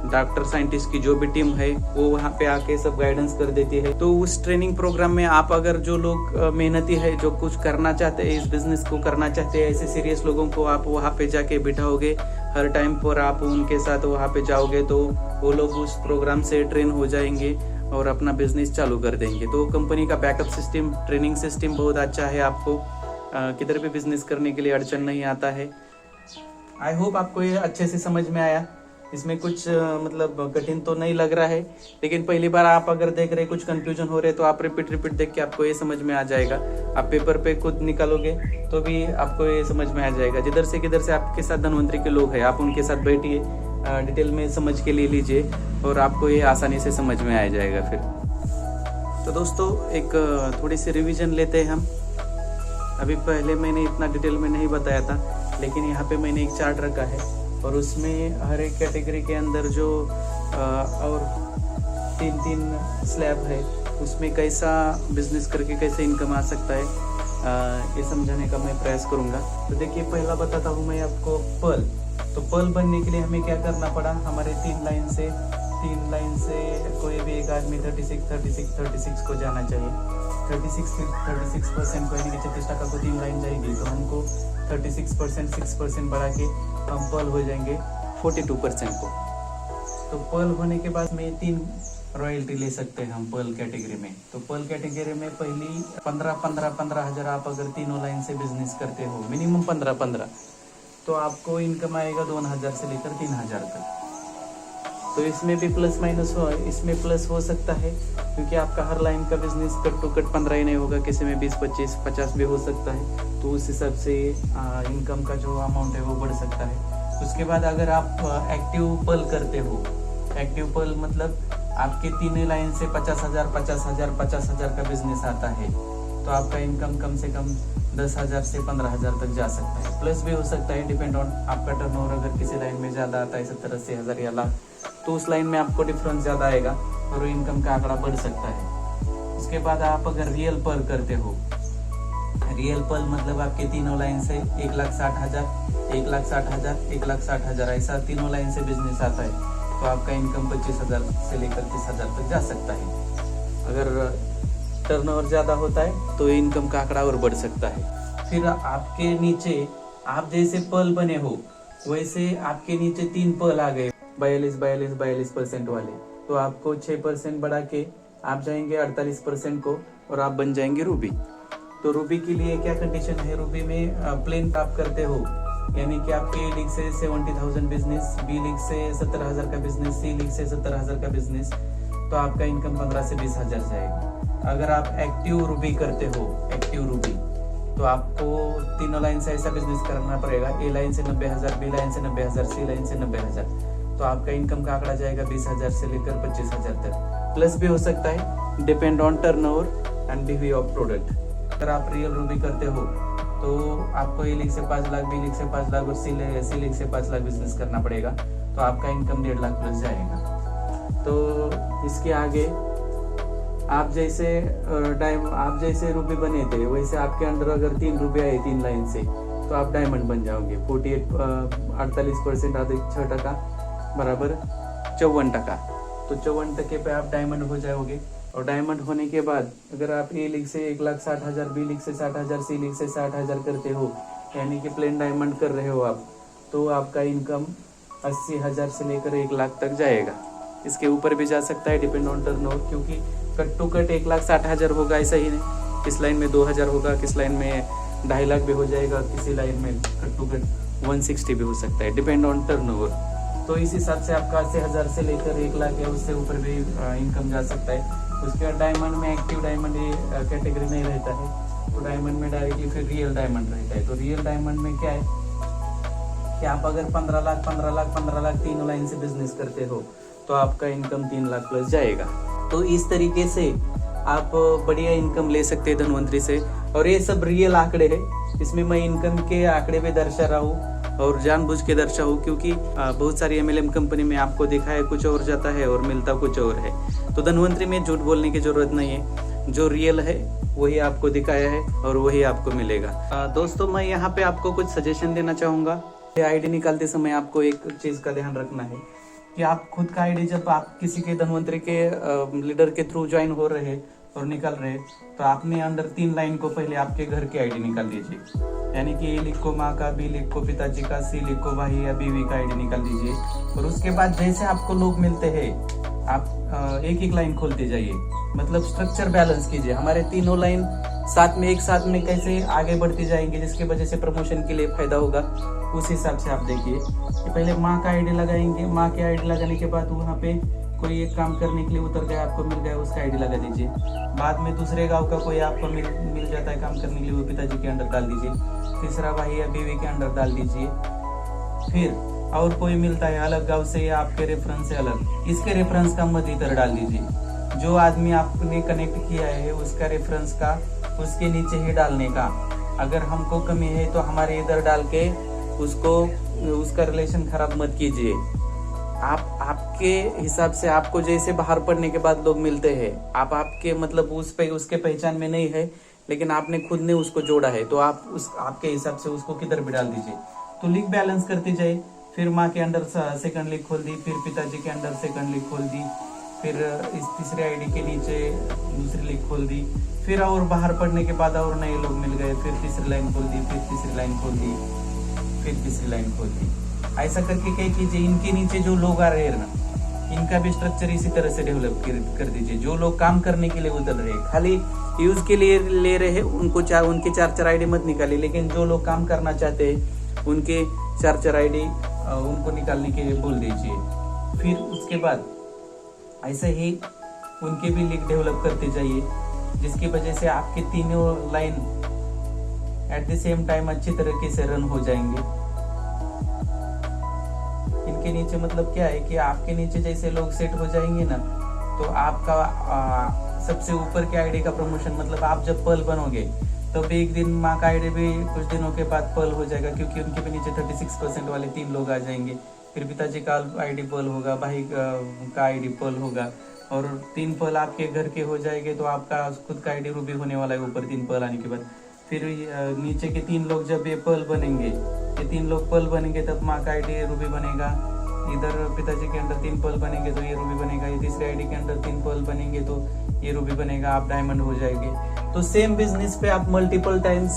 डॉक्टर साइंटिस्ट की जो भी टीम है वो वहाँ पे आके सब गाइडेंस कर देती है। तो उस ट्रेनिंग प्रोग्राम में आप अगर जो लोग मेहनती है, जो कुछ करना चाहते हैं, इस बिजनेस को करना चाहते हैं, ऐसे सीरियस लोगों को आप वहाँ पे जाके बिठाओगे, हर टाइम पर आप उनके साथ वहाँ पे जाओगे, तो वो लोग उस प्रोग्राम से ट्रेन हो जाएंगे और अपना बिजनेस चालू कर देंगे। तो कंपनी का बैकअप सिस्टम, ट्रेनिंग सिस्टम बहुत अच्छा है, आपको किधर भी बिजनेस करने के लिए अड़चन नहीं आता है। आई होप आपको ये अच्छे से समझ में आया। इसमें कुछ मतलब कठिन तो नहीं लग रहा है, लेकिन पहली बार आप अगर देख रहे, कुछ कंफ्यूजन हो रहे, तो आप रिपीट देख के आपको ये समझ में आ जाएगा। आप पेपर पे खुद निकालोगे तो भी आपको ये समझ में आ जाएगा। जिधर से किधर से आपके साथ धनवंतरी के लोग हैं, आप उनके साथ बैठिए, डिटेल में समझ के ले लीजिए और आपको ये आसानी से समझ में आ जाएगा फिर। तो दोस्तों, एक थोड़ी सी रिवीजन लेते हैं हम। अभी पहले मैंने इतना डिटेल में नहीं बताया था, लेकिन यहाँ पे मैंने एक चार्ट रखा है और उसमें हर एक कैटेगरी के अंदर जो और 3 स्लैब है, उसमें कैसा बिजनेस करके कैसे इनकम आ सकता है, ये समझाने का मैं प्रयास करूँगा। तो देखिए, पहला बताता हूँ मैं आपको पर्ल। तो पर्ल बनने के लिए हमें क्या करना पड़ा, हमारे 3 लाइन से कोई भी एक आदमी 36 को जाना चाहिए। 36% को, यानी कि 36% को 3 लाइन जाएगी, तो हमको 36% 6% बढ़ा के हम पर्ल हो जाएंगे 42% को। तो पर्ल होने के बाद में 3 रॉयल्टी ले सकते हैं हम पर्ल कैटेगरी में। तो पर्ल कैटेगरी में पहली 15 हज़ार आप अगर तीनों लाइन से बिजनेस करते हो, मिनिमम 15, तो आपको इनकम आएगा 2000 से लेकर 3000 तक। तो इसमें भी प्लस माइनस हो, इसमें प्लस हो सकता है, क्योंकि आपका हर लाइन का बिजनेस कट टू कट 15 ही नहीं होगा, किसी में 20, 25, 50 भी हो सकता है। तो उस हिसाब से इनकम का जो अमाउंट है वो बढ़ सकता है। उसके बाद अगर आप एक्टिव पर्ल करते हो, एक्टिव पर्ल मतलब आपके 3 लाइन से 50,000 का बिजनेस आता है, तो आपका इनकम कम से कम 10,000 से 15,000 तक जा सकता है। प्लस भी हो सकता है, डिपेंड ऑन आपका टर्नओवर। अगर किसी लाइन में ज़्यादा आता है 70-80 हज़ार या लाख, तो उस लाइन में आपको डिफरेंस ज़्यादा आएगा और इनकम का आंकड़ा बढ़ सकता है। उसके बाद आप अगर रियल पर्ल करते हो, रियल पर्ल मतलब आपके 3 लाइन से 1,60,000, 1,60,000, 1,60,000 ऐसा 3 लाइन से बिजनेस आता है, तो आपका इनकम 25,000 से लेकर 30,000 तक जा सकता है। अगर टर्नओवर ज़्यादा होता है तो इनकम का आंकड़ा और बढ़ सकता है। फिर आपके नीचे, आप जैसे पर्ल बने हो वैसे आपके नीचे 3 पर्ल आ गए 42% वाले, तो आपको 6% बढ़ा के आप जाएंगे 48% को और आप बन जाएंगे रूबी। तो रूबी के लिए क्या कंडीशन है, रूबी में प्लेन आप करते हो, यानी कि आपके A लीग से 70,000 बिजनेस, B लीग से 17,000 का बिजनेस, C लीग से 17,000 का बिजनेस, तो आपका इनकम 15 से 20,000 जाएगा। अगर आप एक्टिव रूबी करते हो, एक्टिव रूबी, तो आपको 3 लाइन से ऐसा बिजनेस करना पड़ेगा। A लाइन से 90,000, B लाइन से 90,000, C लाइन से 90,000, तो आपका इनकम का आंकड़ा जाएगा 20,000 से लेकर 25,000 तक। प्लस भी हो सकता है, डिपेंड ऑन टर्नओवर एंड बीवी ऑफ प्रोडक्ट। अगर आप रियल रूबी करते हो तो आपको A लीग से 5 लाख, B लीग से 5 लाख और C लीग से 5 लाख बिजनेस करना पड़ेगा, तो आपका इनकम 1.5 लाख प्लस जाएगा। तो इसके आगे आप जैसे रूबी बने थे, वैसे आपके अंदर अगर 3 रूबी आए 3 लाइन से, तो आप डायमंड बन जाओगे। 48% आधे 6% बराबर 54%, तो 54% पे आप डायमंड हो जाओगे। और डायमंड होने के बाद अगर आप A लीग से 1,60,000, B लीग से 60,000, C लीग से 60,000 करते हो, यानी कि प्लेन डायमंड कर रहे हो आप, तो आपका इनकम 80,000 से लेकर 1 लाख तक जाएगा। इसके ऊपर भी जा सकता है, डिपेंड ऑन टर्नओवर, क्योंकि कट टू कट 1,60,000 होगा ऐसा ही नहीं। किस लाइन में 2,000 होगा, किस लाइन में 2.5 लाख भी हो जाएगा, किसी लाइन में कट टू कट 160 भी हो सकता है, डिपेंड ऑन टर्नओवर। तो इस हिसाब से आपका 80,000 से लेकर 1 लाख या उससे ऊपर भी इनकम जा सकता है। उसके बाद डायमंड में, एक्टिव डायमंड कैटेगरी नहीं रहता है, तो डायमंड में डायरेक्टली फिर रियल डायमंड रहता है। तो रियल डायमंड में क्या है कि आप अगर 15 लाख 3 लाइन से बिजनेस करते हो, तो आपका इनकम 3 लाख प्लस जाएगा। तो इस तरीके से आप बढ़िया इनकम ले सकते हैं धनवंतरी से। और ये सब रियल आंकड़े हैं, इसमें मैं इनकम के आंकड़े पे दर्शा रहा हूँ और जानबूझ के दर्शा हूँ, क्योंकि बहुत सारी MLM कंपनी में आपको दिखाया कुछ और जाता है और मिलता कुछ और है। तो धनवंतरी में झूठ बोलने की जरूरत नहीं है, जो रियल है वही आपको दिखाया है और वही आपको मिलेगा। दोस्तों, मैं यहाँ पे आपको कुछ सजेशन देना चाहूँगा। आईडी निकालते समय आपको एक चीज़ का ध्यान रखना है कि आप खुद का आईडी जब आप किसी के धनवंतरी के लीडर के थ्रू ज्वाइन हो रहे हैं और निकाल रहे हैं, तो आपने अंडर 3 लाइन को पहले आपके घर की आईडी निकाल दीजिए। यानी कि A लिखो माँ का, B लिखो पिताजी का, C लिखो भाई या बीवी का आईडी निकाल दीजिए। और उसके बाद जैसे आपको लोग मिलते हैं आप एक एक लाइन खोलते जाइए, मतलब स्ट्रक्चर बैलेंस कीजिए। हमारे तीनों लाइन साथ में एक साथ में कैसे आगे बढ़ती जाएंगे, जिसकी वजह से प्रमोशन के लिए फायदा होगा, उस हिसाब से आप देखिए कि पहले माँ का आईडी लगाएंगे। माँ के आईडी लगाने के बाद वहाँ पे कोई एक काम करने के लिए उतर गया, आपको मिल गया, उसका आईडी लगा दीजिए। बाद में दूसरे गांव का कोई आपको मिल जाता है काम करने के लिए, वो पिताजी के अंडर डाल दीजिए। तीसरा भाई या बीवी के अंडर डाल दीजिए। फिर और कोई मिलता है अलग गांव से या आपके रेफरेंस से अलग, इसके रेफरेंस का मत इधर डाल दीजिए। जो आदमी आपने कनेक्ट किया है उसका रेफरेंस का उसके नीचे ही डालने का। अगर हमको कमी है तो हमारे इधर डाल के उसका रिलेशन खराब मत कीजिए। आपके हिसाब से आपको जैसे बाहर पढ़ने के बाद लोग मिलते हैं, आपके मतलब उसके पहचान में नहीं है, लेकिन आपने खुद ने उसको जोड़ा है, तो आप आपके हिसाब से उसको किधर भी डाल दीजिए। तो लिंक बैलेंस करते जाए। फिर माँ के अंडर सेकंड लिंक खोल दी, फिर पिताजी के अंडर सेकंड लिंक खोल दी, फिर इस तीसरे आईडी के नीचे दूसरी लिंक खोल दी। फिर और बाहर पढ़ने के बाद और नए लोग मिल गए, फिर तीसरी लाइन खोल दी, फिर तीसरी लाइन खोल दी, फिर तीसरी लाइन खोल दी। ऐसा करके क्या कीजिए, इनके नीचे जो लोग आ रहे हैं ना, इनका भी स्ट्रक्चर इसी तरह से डेवलप कर दीजिए। जो लोग काम करने के लिए उतर रहे हैं, खाली यूज के लिए ले रहे हैं, उनके 4 आईडी मत निकालिए। लेकिन जो लोग काम करना चाहते हैं उनके 4 आईडी उनको निकालने के लिए बोल दीजिए। फिर उसके बाद ऐसे ही उनके भी लिंक डेवलप करते जाइए, जिसकी वजह से आपके तीनों line at the same time अच्छी तरीके से रन हो जाएंगे। इनके नीचे मतलब क्या है कि आपके नीचे जैसे लोग सेट हो जाएंगे ना, तो आपका सबसे ऊपर के आईडी का प्रमोशन, मतलब आप जब पर्ल बनोगे तो एक दिन माँ का आईडी भी कुछ दिनों के बाद पर्ल हो जाएगा, क्योंकि उनके भी नीचे 36% वाले 3 लोग आ जाएंगे। फिर पिताजी का आईडी पर्ल होगा, भाई का आईडी पर्ल होगा, और 3 पर्ल आपके घर के हो जाएंगे, तो आपका खुद का आईडी रूबी होने वाला है ऊपर 3 पर्ल आने के बाद। फिर नीचे के 3 लोग जब ये पर्ल बनेंगे, ये 3 लोग पर्ल बनेंगे, तब माँ का आईडी रूबी बनेगा। इधर पिताजी के अंदर 3 पर्ल बनेंगे तो ये रूबी बनेगा। ये तीसरे आईडी के अंदर 3 पर्ल बनेंगे तो ये रूबी बनेगा, आप डायमंड हो जाएंगे। तो सेम बिजनेस पे आप मल्टीपल टाइम्स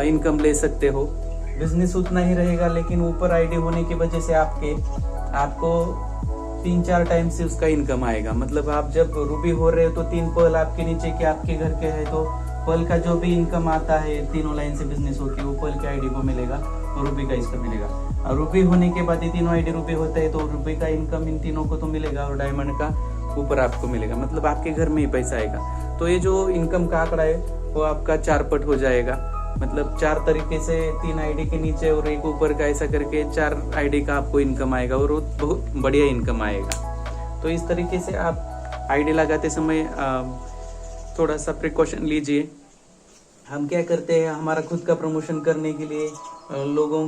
इनकम ले सकते हो। बिजनेस उतना ही रहेगा, लेकिन ऊपर आईडी होने की वजह से आपको 3-4 टाइम से उसका इनकम आएगा। मतलब आप जब रूबी हो रहे हो तो 3 पर्ल आपके नीचे के आपके घर के है, तो पर्ल का जो भी इनकम आता है तीनों लाइन से बिजनेस होके वो पर्ल के आईडी को मिलेगा और रूबी का इसका मिलेगा। और रूबी होने के बाद ये तीनों आईडी रूबी होते हैं, तो रूबी का इनकम इन तीनों को तो मिलेगा और डायमंड का ऊपर आपको मिलेगा। मतलब आपके घर में ही पैसा आएगा। तो ये जो इनकम का आंकड़ा है वो आपका 4 पट हो जाएगा। मतलब 4 तरीके से 3 आईडी के नीचे और एक ऊपर का, ऐसा करके 4 आईडी का आपको इनकम आएगा और बहुत बढ़िया इनकम आएगा। तो इस तरीके से आप आईडी लगाते समय थोड़ा सा प्रिकॉशन लीजिए। हम क्या करते हैं, हमारा खुद का प्रमोशन करने के लिए लोगों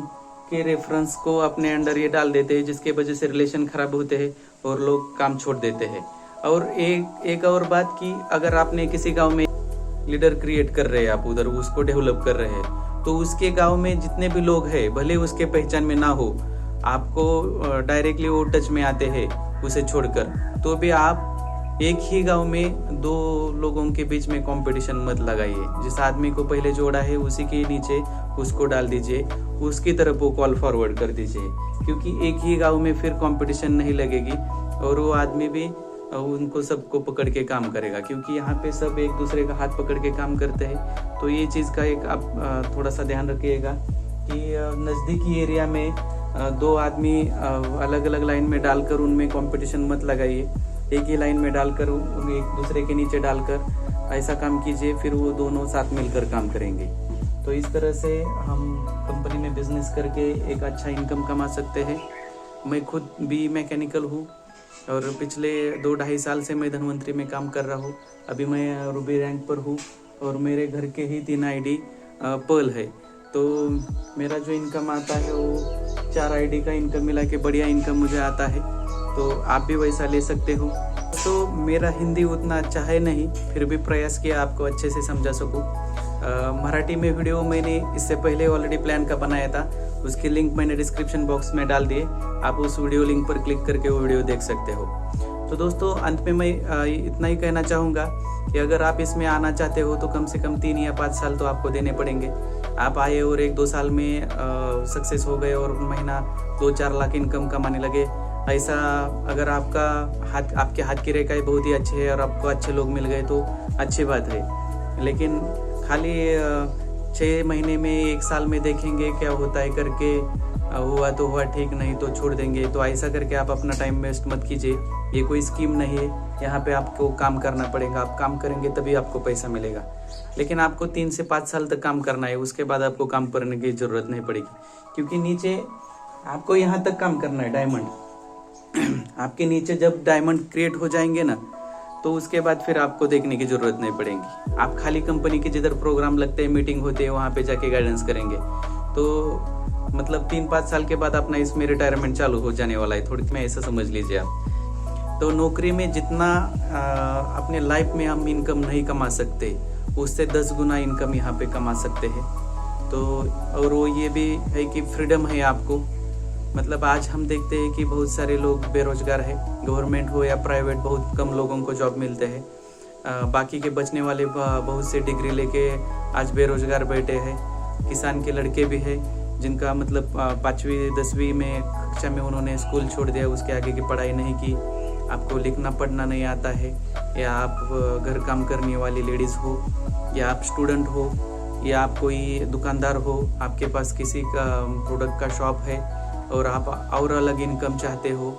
के रेफरेंस को अपने अंडर ये डाल देते हैं, जिसके वजह से रिलेशन खराब होते हैं और लोग काम छोड़ देते हैं। और एक और बात कि अगर आपने किसी गांव में लीडर क्रिएट कर रहे हैं, आप उधर उसको डेवलप कर रहे हैं, तो उसके गांव में जितने भी लोग हैं, भले उसके पहचान में ना हो, आपको डायरेक्टली वो टच में आते हैं उसे छोड़कर, तो भी आप एक ही गांव में 2 लोगों के बीच में कंपटीशन मत लगाइए। जिस आदमी को पहले जोड़ा है उसी के नीचे उसको डाल दीजिए, उसकी तरफ वो कॉल फॉरवर्ड कर दीजिए, क्योंकि एक ही गांव में फिर कंपटीशन नहीं लगेगी और वो आदमी भी उनको सबको पकड़ के काम करेगा, क्योंकि यहाँ पे सब एक दूसरे का हाथ पकड़ के काम करते हैं। तो ये चीज़ का एक आप थोड़ा सा ध्यान रखिएगा कि नज़दीकी एरिया में 2 आदमी अलग अलग लाइन में डालकर उनमें कंपटीशन मत लगाइए। एक ही लाइन में डालकर एक दूसरे के नीचे डालकर ऐसा काम कीजिए, फिर वो दोनों साथ मिलकर काम करेंगे। तो इस तरह से हम कंपनी में बिजनेस करके एक अच्छा इनकम कमा सकते हैं। मैं खुद भी मैकेनिकल हूँ और पिछले 2-2.5 साल से मैं धन्वंतरी में काम कर रहा हूँ। अभी मैं रूबी रैंक पर हूँ और मेरे घर के ही 3 आईडी पर्ल है। तो मेरा जो इनकम आता है वो 4 आईडी का इनकम मिला के बढ़िया इनकम मुझे आता है। तो आप भी वैसा ले सकते हो। तो मेरा हिंदी उतना अच्छा है नहीं, फिर भी प्रयास किया आपको अच्छे से समझा सकूँ। मराठी में वीडियो मैंने इससे पहले ऑलरेडी प्लान का बनाया था, उसकी लिंक मैंने डिस्क्रिप्शन बॉक्स में डाल दिए। आप उस वीडियो लिंक पर क्लिक करके वो वीडियो देख सकते हो। तो दोस्तों अंत में मैं इतना ही कहना चाहूँगा कि अगर आप इसमें आना चाहते हो तो कम से कम 3 या 5 साल तो आपको देने पड़ेंगे। आप आए और 1-2 साल में सक्सेस हो गए और महीना 2-4 लाख इनकम कमाने लगे, ऐसा अगर आपके हाथ की रेखाएँ बहुत ही अच्छी है और आपको अच्छे लोग मिल गए तो अच्छी बात है। लेकिन खाली 6 महीने में 1 साल में देखेंगे क्या होता है करके, हुआ तो हुआ, ठीक नहीं तो छोड़ देंगे। तो ऐसा करके आप अपना टाइम वेस्ट मत कीजिए। ये कोई स्कीम नहीं है, यहाँ पे आपको काम करना पड़ेगा। आप काम करेंगे तभी आपको पैसा मिलेगा। लेकिन आपको 3 से 5 साल तक काम करना है, उसके बाद आपको काम करने की ज़रूरत नहीं पड़ेगी, क्योंकि नीचे आपको यहाँ तक काम करना है डायमंड। आपके नीचे जब डायमंड क्रिएट हो जाएंगे ना, तो उसके बाद फिर आपको देखने की ज़रूरत नहीं पड़ेगी। आप खाली कंपनी के जिधर प्रोग्राम लगते हैं, मीटिंग होते हैं, वहाँ पे जाके गाइडेंस करेंगे। तो मतलब 3-5 साल के बाद अपना इसमें रिटायरमेंट चालू हो जाने वाला है, थोड़ी में ऐसा समझ लीजिए आप। तो नौकरी में जितना अपने लाइफ में हम इनकम नहीं कमा सकते, उससे 10 गुना इनकम यहाँ पे कमा सकते हैं। तो और वो ये भी है कि फ्रीडम है आपको। मतलब आज हम देखते हैं कि बहुत सारे लोग बेरोजगार है, गवर्नमेंट हो या प्राइवेट, बहुत कम लोगों को जॉब मिलते हैं। बाकी के बचने वाले बहुत से डिग्री लेके आज बेरोजगार बैठे हैं। किसान के लड़के भी हैं जिनका मतलब 5वीं 10वीं में कक्षा में उन्होंने स्कूल छोड़ दिया, उसके आगे की पढ़ाई नहीं की। आपको लिखना पढ़ना नहीं आता है, या आप घर काम करने वाली लेडीज़ हो, या आप स्टूडेंट हो, या आप कोई दुकानदार हो, आपके पास किसी का प्रोडक्ट का शॉप है और आप और अलग इनकम चाहते हो,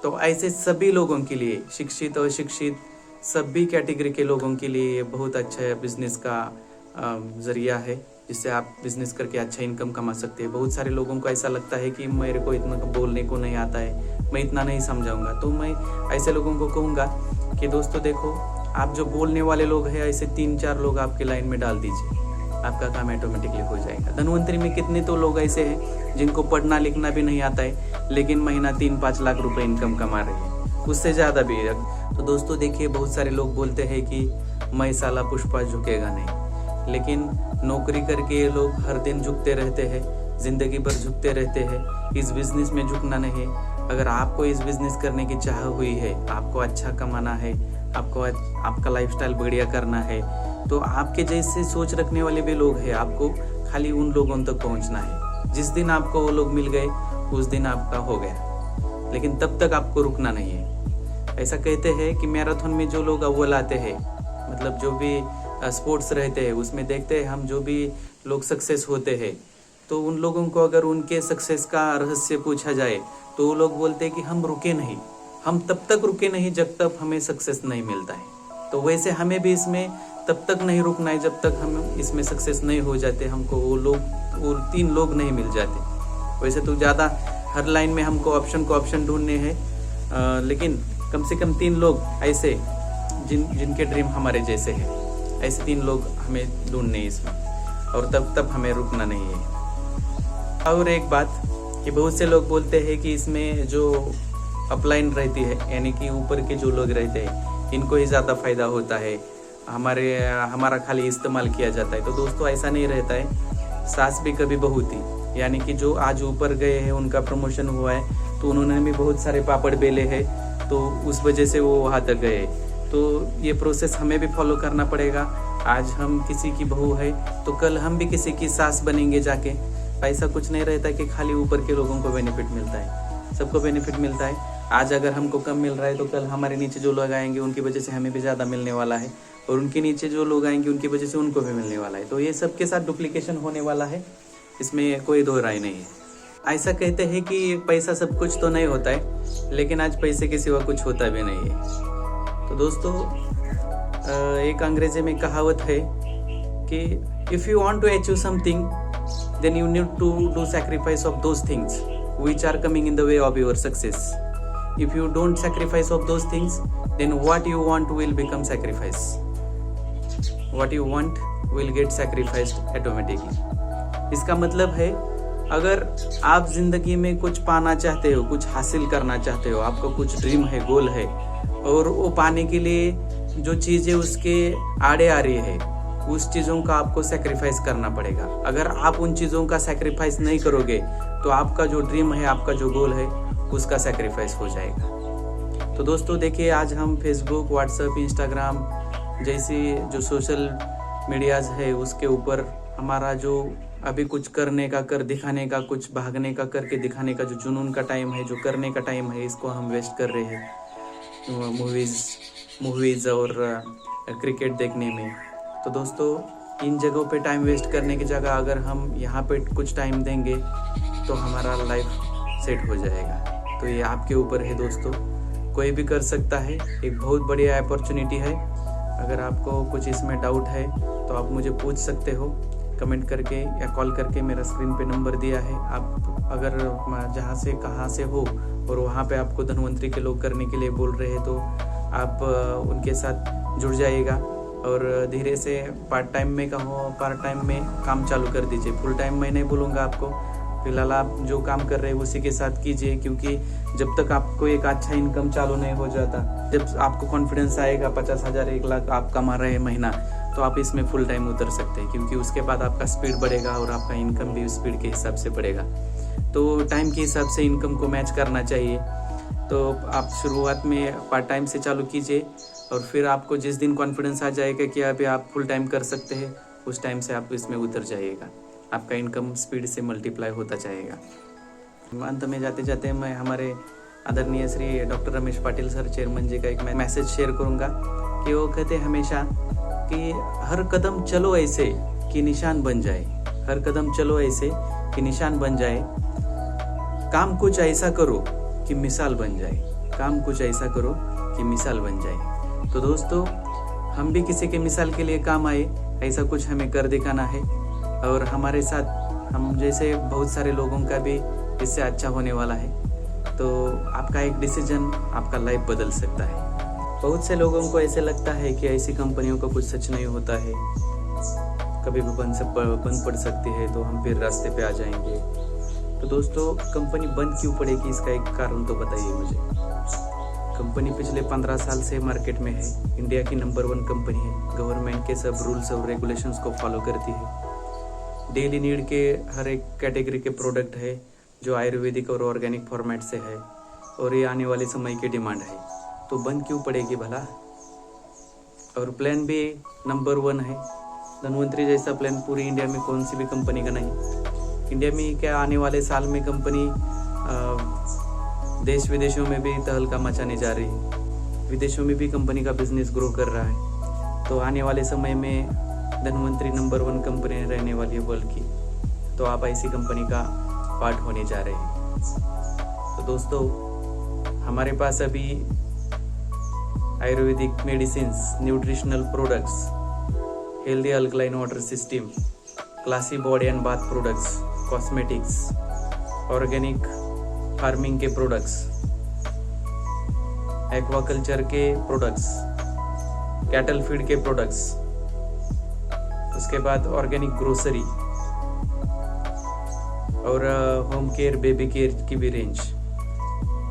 तो ऐसे सभी लोगों के लिए, शिक्षित और अशिक्षित सभी कैटेगरी के लोगों के लिए ये बहुत अच्छा बिजनेस का ज़रिया है, जिससे आप बिजनेस करके अच्छा इनकम कमा सकते हैं। बहुत सारे लोगों को ऐसा लगता है कि मेरे को इतना बोलने को नहीं आता है, मैं इतना नहीं समझाऊंगा। तो मैं ऐसे लोगों को कहूँगा कि दोस्तों देखो, आप जो बोलने वाले लोग हैं, ऐसे 3-4 लोग आपके लाइन में डाल दीजिए, आपका काम ऑटोमेटिकली हो जाएगा। धन्वंतरी में कितने तो लोग ऐसे हैं जिनको पढ़ना लिखना भी नहीं आता है, लेकिन महीना 3-5 लाख रुपए इनकम कमा रहे हैं, उससे ज़्यादा भी। तो दोस्तों देखिए, बहुत सारे लोग बोलते हैं कि मैं साला पुष्पा झुकेगा नहीं, लेकिन नौकरी करके ये लोग हर दिन झुकते रहते हैं, ज़िंदगी भर झुकते रहते हैं। इस बिज़नेस में झुकना नहीं। अगर आपको इस बिज़नेस करने की चाह हुई है, आपको अच्छा कमाना है, आपको आपका लाइफस्टाइल बढ़िया करना है, तो आपके जैसे सोच रखने वाले भी लोग हैं, आपको खाली उन लोगों तक पहुंचना है। जिस दिन आपको वो लोग मिल गए, उस दिन आपका हो गया, लेकिन तब तक आपको रुकना नहीं है। ऐसा कहते हैं कि मैराथन में जो लोग अव्वल आते हैं, मतलब जो भी स्पोर्ट्स रहते हैं, उसमें देखते हैं हम जो भी लोग सक्सेस होते हैं, तो उन लोगों को अगर उनके सक्सेस का रहस्य पूछा जाए तो वो लोग बोलते हैं कि हम रुके नहीं, हम तब तक रुके नहीं जब तक हमें सक्सेस नहीं मिलता है। तो वैसे हमें भी इसमें तब तक नहीं रुकना है जब तक हम इसमें सक्सेस नहीं हो जाते, हमको वो 3 लोग नहीं मिल जाते। वैसे तो ज़्यादा हर लाइन में हमको ऑप्शन ढूंढने हैं, लेकिन कम से कम 3 लोग ऐसे जिनके ड्रीम हमारे जैसे हैं, ऐसे 3 लोग हमें ढूंढने हैं इसमें, और तब हमें रुकना नहीं है। और एक बात कि बहुत से लोग बोलते हैं कि इसमें जो अपलाइन रहती है, यानी कि ऊपर के जो लोग रहते हैं, इनको ही ज़्यादा फायदा होता है, हमारा खाली इस्तेमाल किया जाता है। तो दोस्तों ऐसा नहीं रहता है, सास भी कभी बहू थी। यानी कि जो आज ऊपर गए हैं, उनका प्रमोशन हुआ है, तो उन्होंने भी बहुत सारे पापड़ बेले हैं, तो उस वजह से वो वहाँ तक गए। तो ये प्रोसेस हमें भी फॉलो करना पड़ेगा। आज हम किसी की बहू है तो कल हम भी किसी की सास बनेंगे जाके। ऐसा कुछ नहीं रहता कि खाली ऊपर के लोगों को बेनिफिट मिलता है, सबको बेनिफिट मिलता है। आज अगर हमको कम मिल रहा है तो कल हमारे नीचे जो लोग आएंगे उनकी वजह से हमें भी ज़्यादा मिलने वाला है, और उनके नीचे जो लोग आएंगे उनकी वजह से उनको भी मिलने वाला है। तो ये सबके साथ डुप्लीकेशन होने वाला है, इसमें कोई दो राय नहीं है। ऐसा कहते हैं कि पैसा सब कुछ तो नहीं होता है, लेकिन आज पैसे के सिवा कुछ होता भी नहीं है। तो दोस्तों एक अंग्रेजी में कहावत है कि if you want to achieve something then you need to do sacrifice of those things which are coming in the way of your success. if you don't sacrifice of those things, then what you want will become sacrifice. What you want will get sacrificed automatically. इसका मतलब है अगर आप जिंदगी में कुछ पाना चाहते हो, कुछ हासिल करना चाहते हो, आपका कुछ ड्रीम है, गोल है, और वो पाने के लिए जो चीज़ें उसके आड़े आ रही है, उस चीज़ों का आपको सेक्रीफाइस करना पड़ेगा। अगर आप उन चीज़ों का सेक्रीफाइस नहीं करोगे तो आपका जो ड्रीम है, आपका जो गोल है, उसका सेक्रीफाइस हो जाएगा। तो दोस्तों देखिए, आज हम फेसबुक, व्हाट्सएप, इंस्टाग्राम जैसी जो सोशल मीडियाज़ है उसके ऊपर हमारा जो अभी कुछ करने का, कर दिखाने का, कुछ भागने का, करके दिखाने का जो जुनून का टाइम है, जो करने का टाइम है, इसको हम वेस्ट कर रहे हैं मूवीज़ और क्रिकेट देखने में। तो दोस्तों, इन जगहों पे टाइम वेस्ट करने की जगह अगर हम यहाँ पे कुछ टाइम देंगे तो हमारा लाइफ सेट हो जाएगा। तो ये आपके ऊपर है दोस्तों, कोई भी कर सकता है। एक बहुत बढ़िया अपॉर्चुनिटी है। अगर आपको कुछ इसमें डाउट है तो आप मुझे पूछ सकते हो कमेंट करके या कॉल करके। मेरा स्क्रीन पे नंबर दिया है। आप अगर जहाँ से कहाँ से हो और वहाँ पे आपको धन्वंतरी के लोग करने के लिए बोल रहे हैं तो आप उनके साथ जुड़ जाइएगा और धीरे से पार्ट टाइम में काम चालू कर दीजिए। फुल टाइम मैं नहीं बोलूँगा आपको, फिलहाल आप जो काम कर रहे हैं उसी के साथ कीजिए, क्योंकि जब तक आपको एक अच्छा इनकम चालू नहीं हो जाता, जब आपको कॉन्फिडेंस आएगा 50,000 1 लाख आप कमा रहे हैं महीना, तो आप इसमें फुल टाइम उतर सकते हैं, क्योंकि उसके बाद आपका स्पीड बढ़ेगा और आपका इनकम भी उस स्पीड के हिसाब से बढ़ेगा। तो टाइम के हिसाब से इनकम को मैच करना चाहिए। तो आप शुरुआत में पार्ट टाइम से चालू कीजिए और फिर आपको जिस दिन कॉन्फिडेंस आ जाएगा कि अभी आप फुल टाइम कर सकते हैं, उस टाइम से आप इसमें उतर जाइएगा। आपका इनकम स्पीड से मल्टीप्लाई होता जाएगा। अंत में जाते जाते मैं हमारे आदरणीय Shri doctor Ramesh Patil sir chairman ji का एक मैसेज शेयर करूंगा कि वो कहते हमेशा कि हर कदम चलो ऐसे कि निशान बन जाए, हर कदम चलो ऐसे कि निशान बन जाए, काम कुछ ऐसा करो कि मिसाल बन जाए, काम कुछ ऐसा करो कि मिसाल बन जाए। तो दोस्तों, हम भी किसी के मिसाल के लिए काम आए, ऐसा कुछ हमें कर दिखाना है और हमारे साथ हम जैसे बहुत सारे लोगों का भी इससे अच्छा होने वाला है। तो आपका एक डिसीजन आपका लाइफ बदल सकता है। बहुत से लोगों को ऐसे लगता है कि ऐसी कंपनियों का कुछ सच नहीं होता है, कभी भी बंद पड़ सकती है, तो हम फिर रास्ते पे आ जाएंगे। तो दोस्तों, कंपनी बंद क्यों पड़ेगी, इसका एक कारण तो बताइए मुझे। कंपनी पिछले 15 साल से मार्केट में है, इंडिया की नंबर 1 कंपनी है, गवर्नमेंट के सब रूल्स और रेगुलेशंस को फॉलो करती है, डेली नीड के हर एक कैटेगरी के प्रोडक्ट है जो आयुर्वेदिक और ऑर्गेनिक फॉर्मेट से है, और ये आने वाले समय की डिमांड है। तो बंद क्यों पड़ेगी भला? और प्लान भी नंबर 1 है। धन्वंतरी जैसा प्लान पूरी इंडिया में कौन सी भी कंपनी का नहीं। इंडिया में क्या आने वाले साल में कंपनी देश विदेशों में भी तहलका मचाने जा रही है, विदेशों में भी कंपनी का बिजनेस ग्रो कर रहा है। तो आने वाले समय में धन्वंतरी नंबर 1 कंपनी रहने वाली है वर्ल्ड की। तो आप ऐसी कंपनी का पार्ट होने जा रहे हैं। तो दोस्तों, हमारे पास अभी Ayurvedic medicines, nutritional products, healthy alkaline water system, classy body and bath products, cosmetics, organic farming के प्रोडक्ट्स, एक्वाकल्चर के प्रोडक्ट्स, कैटल फीड के प्रोडक्ट्स, उसके बाद ऑर्गेनिक ग्रोसरी और होम केयर, बेबी केयर की भी रेंज,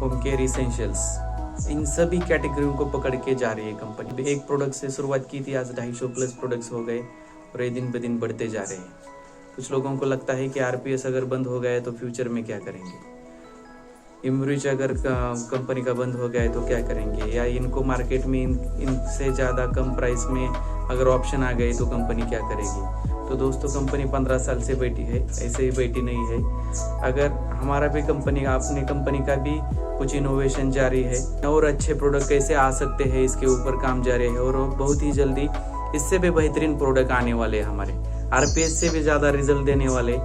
होम केयर इसेंशियल्स, इन सभी कैटेगरियों को पकड़ के जा रही है कंपनी। एक प्रोडक्ट से शुरुआत की थी, आज 250 प्लस प्रोडक्ट्स हो गए और ये दिन ब दिन बढ़ते जा रहे हैं। कुछ लोगों को लगता है कि आरपीएस अगर बंद हो गया है तो फ्यूचर में क्या करेंगे, इमरिच अगर कंपनी का बंद हो गया है तो क्या करेंगे, या इनको मार्केट में इनसे ज़्यादा कम प्राइस में अगर ऑप्शन आ गए तो कंपनी क्या करेगी। तो दोस्तों, कंपनी 15 साल से बैठी है, ऐसे ही बैठी नहीं है। अगर हमारा भी अपनी कंपनी का भी कुछ इनोवेशन जारी है और अच्छे प्रोडक्ट कैसे आ सकते हैं, इसके ऊपर काम जारी है और बहुत ही जल्दी इससे भी बेहतरीन प्रोडक्ट आने वाले हैं। हमारे आरपीएस से भी ज़्यादा रिजल्ट देने वाले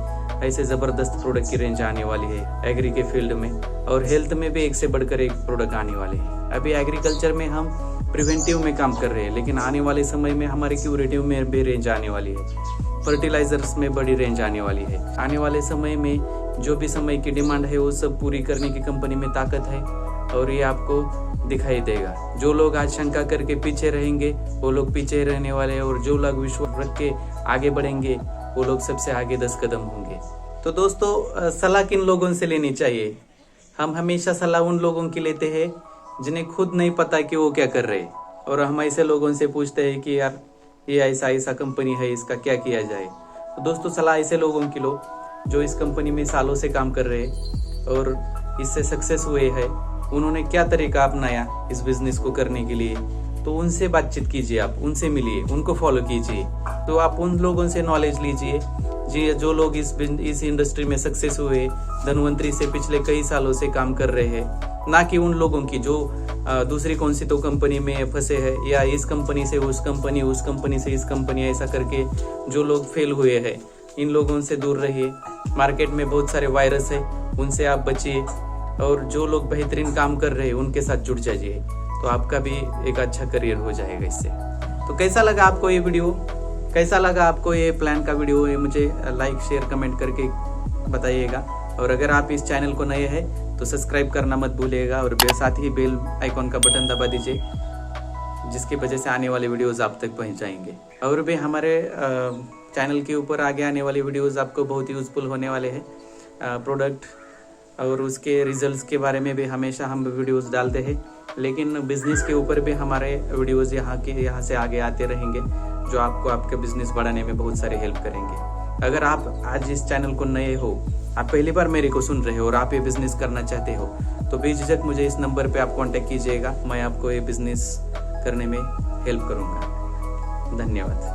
ऐसे ज़बरदस्त प्रोडक्ट की रेंज आने वाली है एग्री के फील्ड में, और हेल्थ में भी एक से बढ़कर एक प्रोडक्ट आने वाले हैं। अभी एग्रीकल्चर में हम प्रिवेंटिव में काम कर रहे हैं, लेकिन आने वाले समय में हमारे क्यूरेटिव में भी रेंज आने वाली है, फर्टिलाइजर्स में बड़ी रेंज आने वाली है। आने वाले समय में जो भी समय की डिमांड है वो सब पूरी करने की कंपनी में ताकत है। और ये आपको दिखाई देगा। जो लोग आज शंका करके पीछे रहेंगे वो लोग पीछे रहने वाले हैं, और जो लोग विश्वास रख के आगे बढ़ेंगे वो लोग सबसे आगे 10 कदम होंगे। तो दोस्तों, सलाह किन लोगों से लेनी चाहिए? हम हमेशा सलाह उन लोगों की लेते हैं जिन्हें खुद नहीं पता कि वो क्या कर रहे हैं, और हम ऐसे लोगों से पूछते हैं कि यार ये ऐसा ऐसा कंपनी है, इसका क्या किया जाए। तो दोस्तों, सलाह ऐसे लोगों की लो जो इस कंपनी में सालों से काम कर रहे हैं और इससे सक्सेस हुए हैं। उन्होंने क्या तरीका अपनाया इस बिजनेस को करने के लिए, तो उनसे बातचीत कीजिए, आप उनसे मिलिए, उनको फॉलो कीजिए। तो आप उन लोगों से नॉलेज लीजिए जी, जो लोग इस इंडस्ट्री में सक्सेस हुए, धनवंतरी से पिछले कई सालों से काम कर रहे हैं, ना कि उन लोगों की जो दूसरी कौन सी तो कंपनी में फंसे हैं, या इस कंपनी से उस कंपनी, उस कंपनी से इस कंपनी, ऐसा करके जो लोग फेल हुए हैं। इन लोगों से दूर रहिए। मार्केट में बहुत सारे वायरस है, उनसे आप बचिए, और जो लोग बेहतरीन काम कर रहे हैं उनके साथ जुड़ जाइए, तो आपका भी एक अच्छा करियर हो जाएगा इससे। तो कैसा लगा आपको ये वीडियो, कैसा लगा आपको ये प्लान का वीडियो, ये मुझे लाइक शेयर कमेंट करके बताइएगा। और अगर आप इस चैनल को नए हैं तो सब्सक्राइब करना मत भूलिएगा, और साथ ही बेल आइकॉन का बटन दबा दीजिए, जिसकी वजह से आने वाले वीडियोस आप तक पहुंच जाएंगे। और भी हमारे चैनल के ऊपर आगे आने वाली वीडियोस आपको बहुत यूज़फुल होने वाले हैं। प्रोडक्ट और उसके रिजल्ट्स के बारे में भी हमेशा हम वीडियोस डालते हैं, लेकिन बिजनेस के ऊपर भी हमारे वीडियोस यहाँ से आगे आते रहेंगे, जो आपको आपके बिजनेस बढ़ाने में बहुत सारे हेल्प करेंगे। अगर आप आज इस चैनल को नए हो, आप पहली बार मेरे को सुन रहे हो और आप ये बिजनेस करना चाहते हो, तो बेझिझक मुझे इस नंबर पे आप कांटेक्ट कीजिएगा। मैं आपको ये बिजनेस करने में हेल्प करूँगा। धन्यवाद।